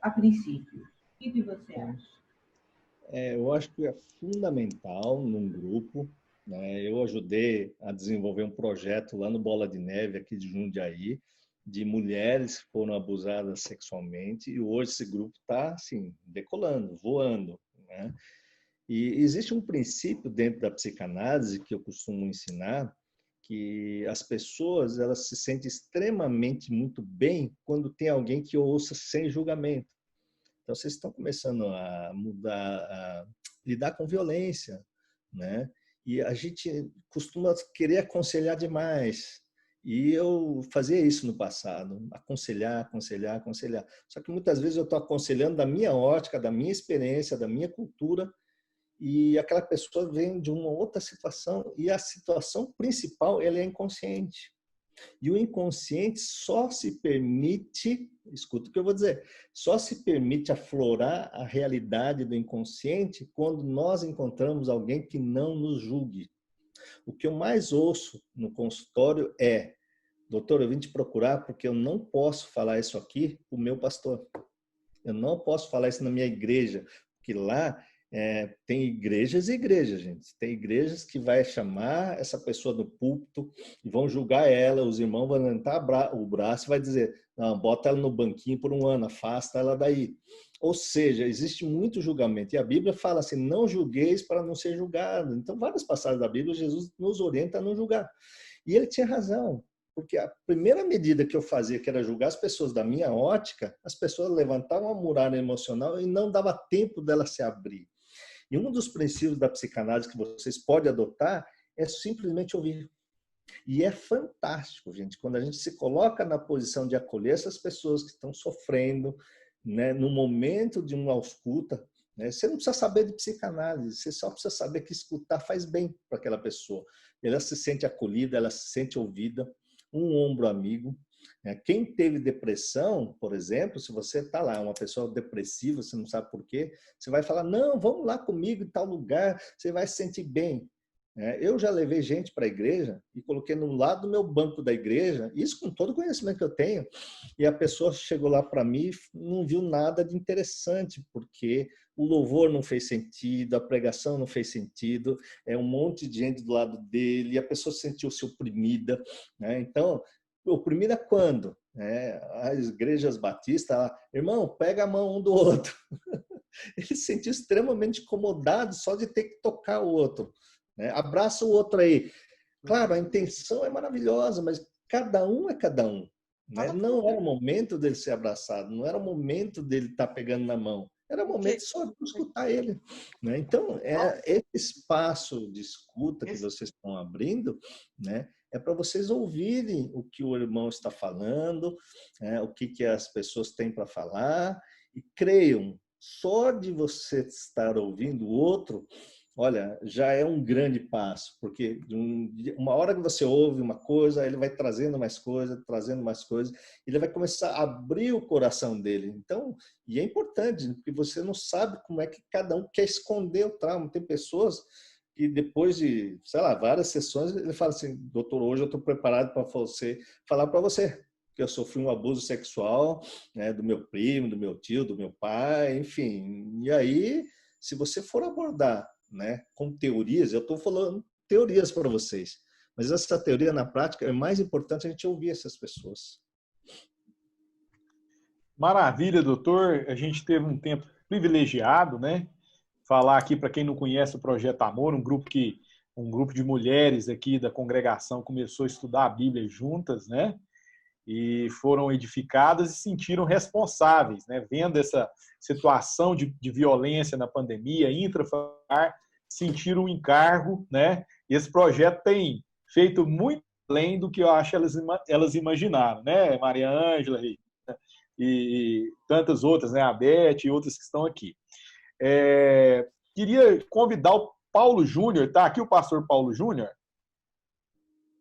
a princípio? O que você acha? Eu acho que é fundamental num grupo, né? Eu ajudei a desenvolver um projeto lá no Bola de Neve, aqui de Jundiaí, de mulheres que foram abusadas sexualmente, e hoje esse grupo está assim, decolando, voando, né? E existe um princípio dentro da psicanálise que eu costumo ensinar, que as pessoas elas se sentem extremamente muito bem quando tem alguém que ouça sem julgamento. Então, vocês estão começando a mudar, a lidar com violência, né? E a gente costuma querer aconselhar demais. E eu fazia isso no passado, aconselhar. Só que muitas vezes eu estou aconselhando da minha ótica, da minha experiência, da minha cultura, e aquela pessoa vem de uma outra situação, e a situação principal ela é inconsciente. E o inconsciente só se permite, escuta o que eu vou dizer, só se permite aflorar a realidade do inconsciente quando nós encontramos alguém que não nos julgue. O que eu mais ouço no consultório é, doutor, eu vim te procurar porque eu não posso falar isso aqui para o meu pastor. Eu não posso falar isso na minha igreja, porque lá tem igrejas e igrejas, gente. Tem igrejas que vai chamar essa pessoa do púlpito e vão julgar ela, os irmãos vão levantar o braço e vai dizer, não, bota ela no banquinho por 1 ano, afasta ela daí. Ou seja, existe muito julgamento. E a Bíblia fala assim, não julgueis para não ser julgado. Então, várias passagens da Bíblia, Jesus nos orienta a não julgar. E ele tinha razão. Porque a primeira medida que eu fazia, que era julgar as pessoas da minha ótica, as pessoas levantavam a muralha emocional e não dava tempo dela se abrir. E um dos princípios da psicanálise que vocês podem adotar é simplesmente ouvir. E é fantástico, gente, quando a gente se coloca na posição de acolher essas pessoas que estão sofrendo, né, no momento de uma ausculta, né, você não precisa saber de psicanálise, você só precisa saber que escutar faz bem para aquela pessoa. Ela se sente acolhida, ela se sente ouvida, um ombro amigo. Quem teve depressão, por exemplo, se você está lá, uma pessoa depressiva, você não sabe por quê, você vai falar, não, vamos lá comigo em tal lugar, você vai se sentir bem. Eu já levei gente para a igreja e coloquei no lado do meu banco da igreja, isso com todo o conhecimento que eu tenho, e a pessoa chegou lá para mim e não viu nada de interessante, porque o louvor não fez sentido, a pregação não fez sentido, é um monte de gente do lado dele, e a pessoa sentiu-se oprimida, né? Então, oprimida quando? As igrejas batistas, irmão, pega a mão um do outro. Ele se sentiu extremamente incomodado só de ter que tocar o outro, né? Abraça o outro aí. Claro, a intenção é maravilhosa, mas cada um é cada um, né? Não era o momento dele ser abraçado, não era o momento dele estar pegando na mão, era o momento só de escutar ele, né? Então, esse espaço de escuta que vocês estão abrindo, né, é para vocês ouvirem o que o irmão está falando, o que as pessoas têm para falar, e creiam, só de você estar ouvindo o outro, olha, já é um grande passo, porque uma hora que você ouve uma coisa, ele vai trazendo mais coisa, ele vai começar a abrir o coração dele. Então, e é importante, porque você não sabe como é que cada um quer esconder o trauma. Tem pessoas que depois de, sei lá, várias sessões, ele fala assim, doutor, hoje eu estou preparado para falar para você que eu sofri um abuso sexual, né, do meu primo, do meu tio, do meu pai, enfim. E aí, se você for abordar, né, com teorias, eu estou falando teorias para vocês, mas essa teoria na prática é mais importante a gente ouvir essas pessoas. Maravilha, doutor. A gente teve um tempo privilegiado, né? Falar aqui para quem não conhece o Projeto Amor, um grupo de mulheres aqui da congregação começou a estudar a Bíblia juntas, né? E foram edificadas e se sentiram responsáveis, né? Vendo essa situação de violência na pandemia, intrafamiliar, sentiram o encargo, né? E esse projeto tem feito muito além do que eu acho elas imaginaram, né? Maria Ângela e tantas outras, né? A Beth e outras que estão aqui. Queria convidar o Paulo Júnior, está aqui o pastor Paulo Júnior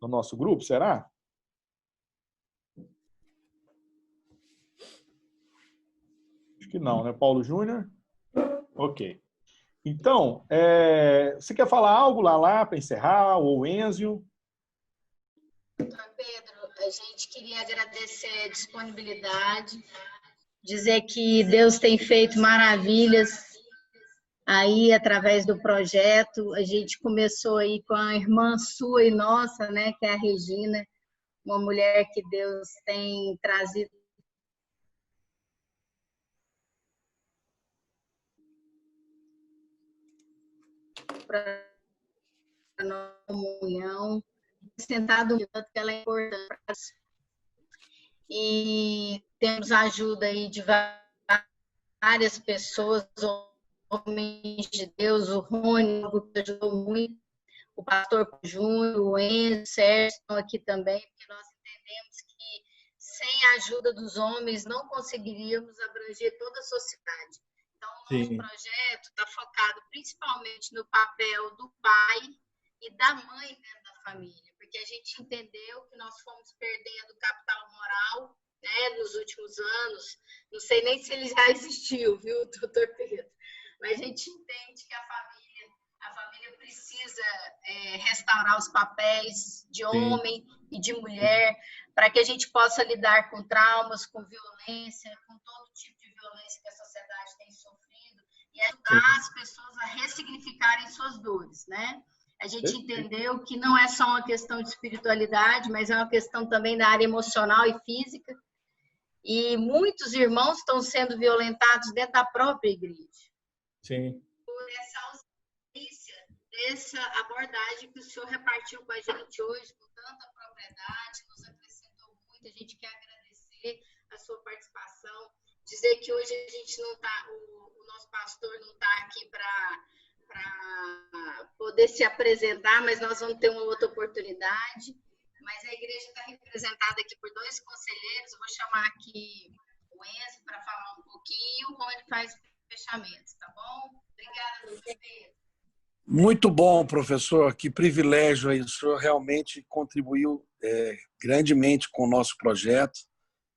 no nosso grupo, será? Que não, né? Paulo Júnior? Ok. Então, você quer falar algo lá para encerrar, ou Enzio? Doutor Pedro, a gente queria agradecer a disponibilidade, dizer que Deus tem feito maravilhas aí através do projeto. A gente começou aí com a irmã sua e nossa, né, que é a Regina, uma mulher que Deus tem trazido para a nossa comunhão, sentado que ela é importante. E temos a ajuda aí de várias pessoas, homens de Deus, o Rony, que ajudou muito, o pastor Júnior, o Enzo, o Sérgio estão aqui também, porque nós entendemos que sem a ajuda dos homens não conseguiríamos abranger toda a sociedade. Então, o nosso projeto está focado principalmente no papel do pai e da mãe dentro da família, porque a gente entendeu que nós fomos perdendo capital moral, né, nos últimos anos. Não sei nem se ele já existiu, viu, doutor Pedro? Mas a gente entende que a família precisa restaurar os papéis de homem e de mulher, para que a gente possa lidar com traumas, com violência, com todo tipo de violência que a sociedade tem sofrido, e ajudar as pessoas a ressignificarem suas dores, né? A gente entendeu que não é só uma questão de espiritualidade, mas é uma questão também da área emocional e física, e muitos irmãos estão sendo violentados dentro da própria igreja. Sim. Por essa ausência dessa abordagem que o senhor repartiu com a gente hoje, com tanta propriedade, nos acrescentou muito. A gente quer agradecer a sua participação, dizer que hoje a gente não está, o nosso pastor não está aqui para poder se apresentar, mas nós vamos ter uma outra oportunidade. Mas a igreja está representada aqui por 2 conselheiros. Eu vou chamar aqui o Enzo para falar um pouquinho, e o Rony faz fechamentos, tá bom? Obrigada, doutor Pedro. Muito bom, professor. Que privilégio aí. O senhor realmente contribuiu grandemente com o nosso projeto,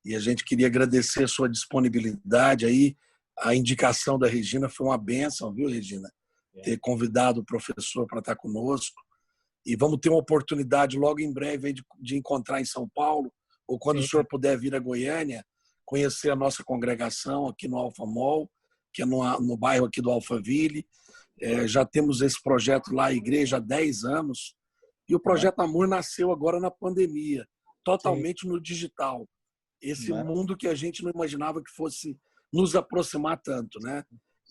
e a gente queria agradecer a sua disponibilidade aí. A indicação da Regina foi uma bênção, viu, Regina? Ter convidado o professor para estar conosco. E vamos ter uma oportunidade logo em breve de encontrar em São Paulo, ou quando o senhor puder vir a Goiânia, conhecer a nossa congregação aqui no Alfa Mall, que é no bairro aqui do Alphaville. Já temos esse projeto lá, a igreja, há 10 anos. E o Projeto Amor nasceu agora na pandemia, totalmente no digital. Esse mundo que a gente não imaginava que fosse nos aproximar tanto, né?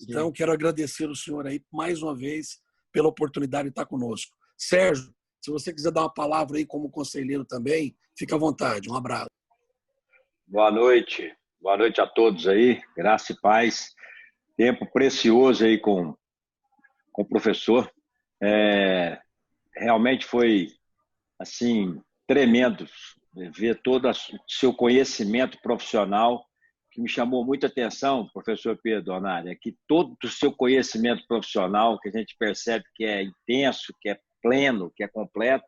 Então, quero agradecer o senhor aí, mais uma vez, pela oportunidade de estar conosco. Sérgio, se você quiser dar uma palavra aí como conselheiro também, fica à vontade. Um abraço. Boa noite. Boa noite a todos aí. Graça e paz. Tempo precioso aí com o professor. Realmente foi, assim, tremendo ver todo o seu conhecimento profissional. Que me chamou muita atenção, professor Pedro Onari, é que todo o seu conhecimento profissional, que a gente percebe que é intenso, que é pleno, que é completo,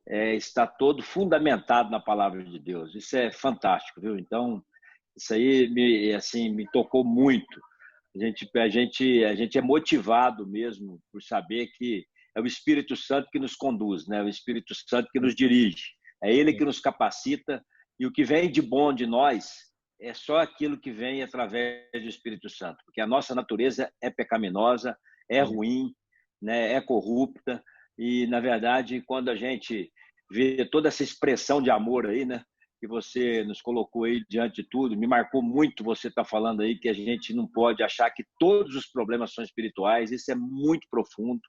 está todo fundamentado na palavra de Deus. Isso é fantástico, viu? Então, isso aí me tocou muito. A gente é motivado mesmo por saber que é o Espírito Santo que nos conduz, né? O Espírito Santo que nos dirige. É Ele que nos capacita, e o que vem de bom de nós é só aquilo que vem através do Espírito Santo, porque a nossa natureza é pecaminosa, é ruim, né? É corrupta, e, na verdade, quando a gente vê toda essa expressão de amor aí, né, que você nos colocou aí diante de tudo, me marcou muito você estar falando aí que a gente não pode achar que todos os problemas são espirituais. Isso é muito profundo,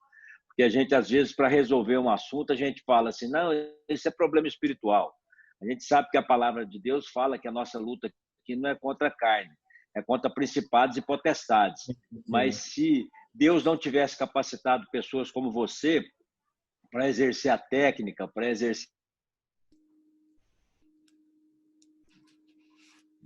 porque a gente, às vezes, para resolver um assunto, a gente fala assim, não, esse é problema espiritual. A gente sabe que a palavra de Deus fala que a nossa luta aqui não é contra a carne, é contra principados e potestades. Mas se Deus não tivesse capacitado pessoas como você para exercer a técnica, para exercer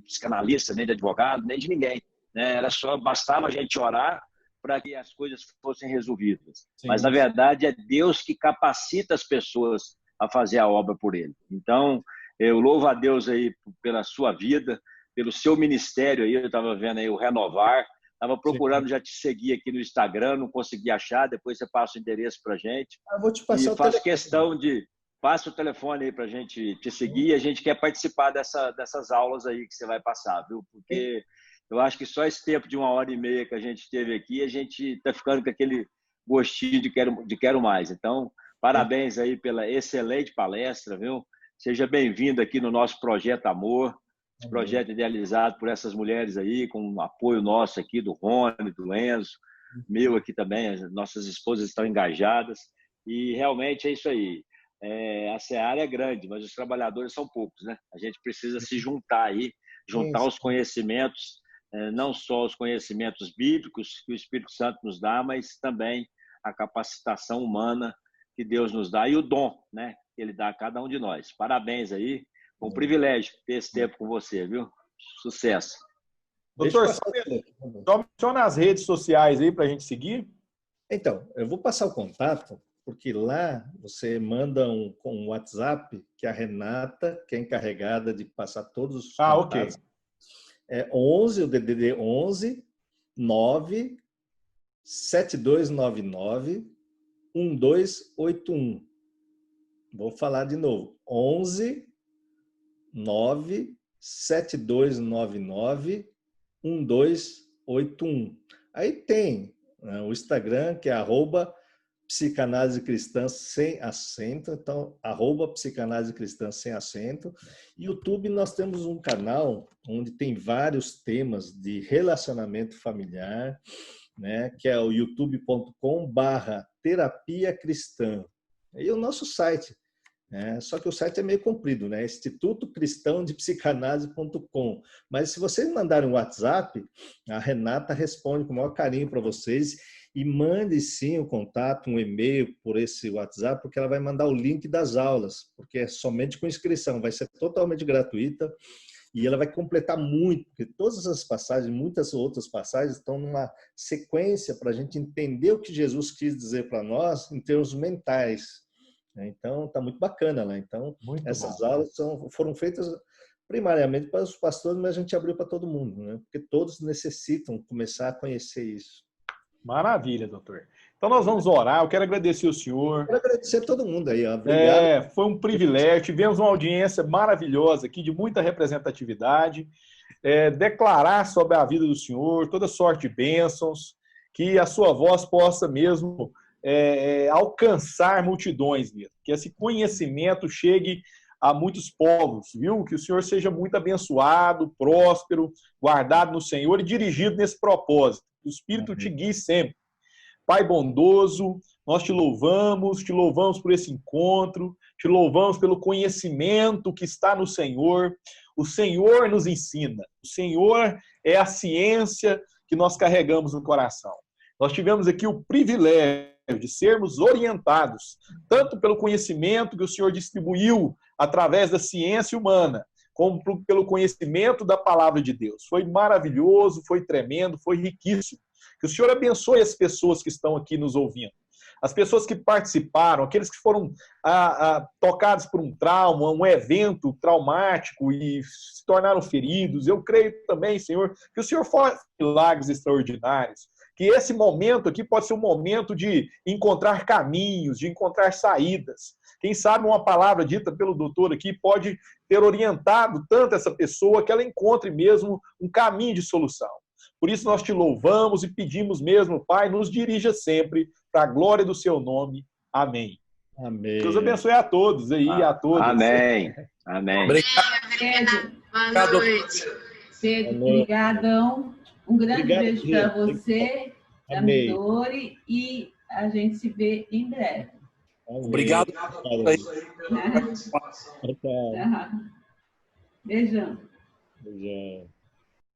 psicanalista, nem de advogado, nem de ninguém, né? Bastava a gente orar para que as coisas fossem resolvidas. Mas, na verdade, é Deus que capacita as pessoas a fazer a obra por Ele. Então, eu louvo a Deus aí pela sua vida, pelo seu ministério aí. Eu estava vendo aí o Renovar, estava procurando já te seguir aqui no Instagram, não consegui achar, depois você passa o endereço para a gente. Eu vou te passar e faço questão de... Passa o telefone aí para a gente te seguir, e a gente quer participar dessas aulas aí que você vai passar, viu? Porque eu acho que só esse tempo de 1h30 que a gente teve aqui, a gente está ficando com aquele gostinho de quero mais. Então, parabéns aí pela excelente palestra, viu? Seja bem-vindo aqui no nosso Projeto Amor, esse projeto idealizado por essas mulheres aí, com o apoio nosso aqui do Rony, do Enzo, meu aqui também, as nossas esposas estão engajadas, e realmente é isso aí. A seara é grande, mas os trabalhadores são poucos, né? A gente precisa se juntar aí, juntar os conhecimentos, não só os conhecimentos bíblicos que o Espírito Santo nos dá, mas também a capacitação humana que Deus nos dá e o dom, né, que Ele dá a cada um de nós. Parabéns aí, foi um privilégio ter esse tempo com você, viu? Sucesso. Doutor, só menciona as redes sociais aí para a gente seguir. Então, eu vou passar o contato, porque lá você manda um WhatsApp, que a Renata, que é encarregada de passar todos os contatos. Ok. É 11, o DDD 11 9 7299 1281. Vou falar de novo. 11 9 7299 1281. Aí tem, né, o Instagram, que é @psicanálise cristã sem acento, então @psicanálise cristã sem acento. YouTube, nós temos um canal onde tem vários temas de relacionamento familiar, né, que é o youtube.com/terapia cristã. E o nosso site, só que o site é meio comprido, né? institutocristãodepsicanalise.com. Mas se vocês mandarem um WhatsApp, a Renata responde com o maior carinho para vocês. E mande sim o contato, um e-mail por esse WhatsApp, porque ela vai mandar o link das aulas, porque é somente com inscrição, vai ser totalmente gratuita e ela vai completar muito, porque todas as passagens, muitas outras passagens estão numa sequência para a gente entender o que Jesus quis dizer para nós em termos mentais. Então, está muito bacana lá. Então, essas aulas foram feitas primariamente para os pastores, mas a gente abriu para todo mundo, né? Porque todos necessitam começar a conhecer isso. Maravilha, doutor. Então nós vamos orar. Eu quero agradecer o senhor. Quero agradecer a todo mundo aí. Obrigado. Foi um privilégio. Tivemos uma audiência maravilhosa aqui, de muita representatividade. declarar sobre a vida do senhor toda sorte de bênçãos, que a sua voz possa mesmo alcançar multidões mesmo, que esse conhecimento chegue a muitos povos, viu? Que o senhor seja muito abençoado, próspero, guardado no Senhor e dirigido nesse propósito. Que o Espírito te guie sempre. Pai bondoso, nós te louvamos por esse encontro, te louvamos pelo conhecimento que está no Senhor. O Senhor nos ensina, o Senhor é a ciência que nós carregamos no coração. Nós tivemos aqui o privilégio de sermos orientados, tanto pelo conhecimento que o Senhor distribuiu através da ciência humana, como pelo conhecimento da palavra de Deus. Foi maravilhoso, foi tremendo, foi riquíssimo. Que o Senhor abençoe as pessoas que estão aqui nos ouvindo, as pessoas que participaram, aqueles que foram tocados por um trauma, um evento traumático e se tornaram feridos. Eu creio também, Senhor, que o Senhor faz milagres extraordinários, que esse momento aqui pode ser um momento de encontrar caminhos, de encontrar saídas. Quem sabe uma palavra dita pelo doutor aqui pode ter orientado tanto essa pessoa que ela encontre mesmo um caminho de solução. Por isso nós te louvamos e pedimos mesmo, Pai, nos dirija sempre para a glória do seu nome. Amém. Amém. Deus abençoe a todos aí, a todas. Amém. Amém. Obrigada. Boa noite. Pedro, obrigadão. Um grande beijo para você, da Amém. Midori, e a gente se vê em breve. Amém. Obrigado. Beijão. Beijão.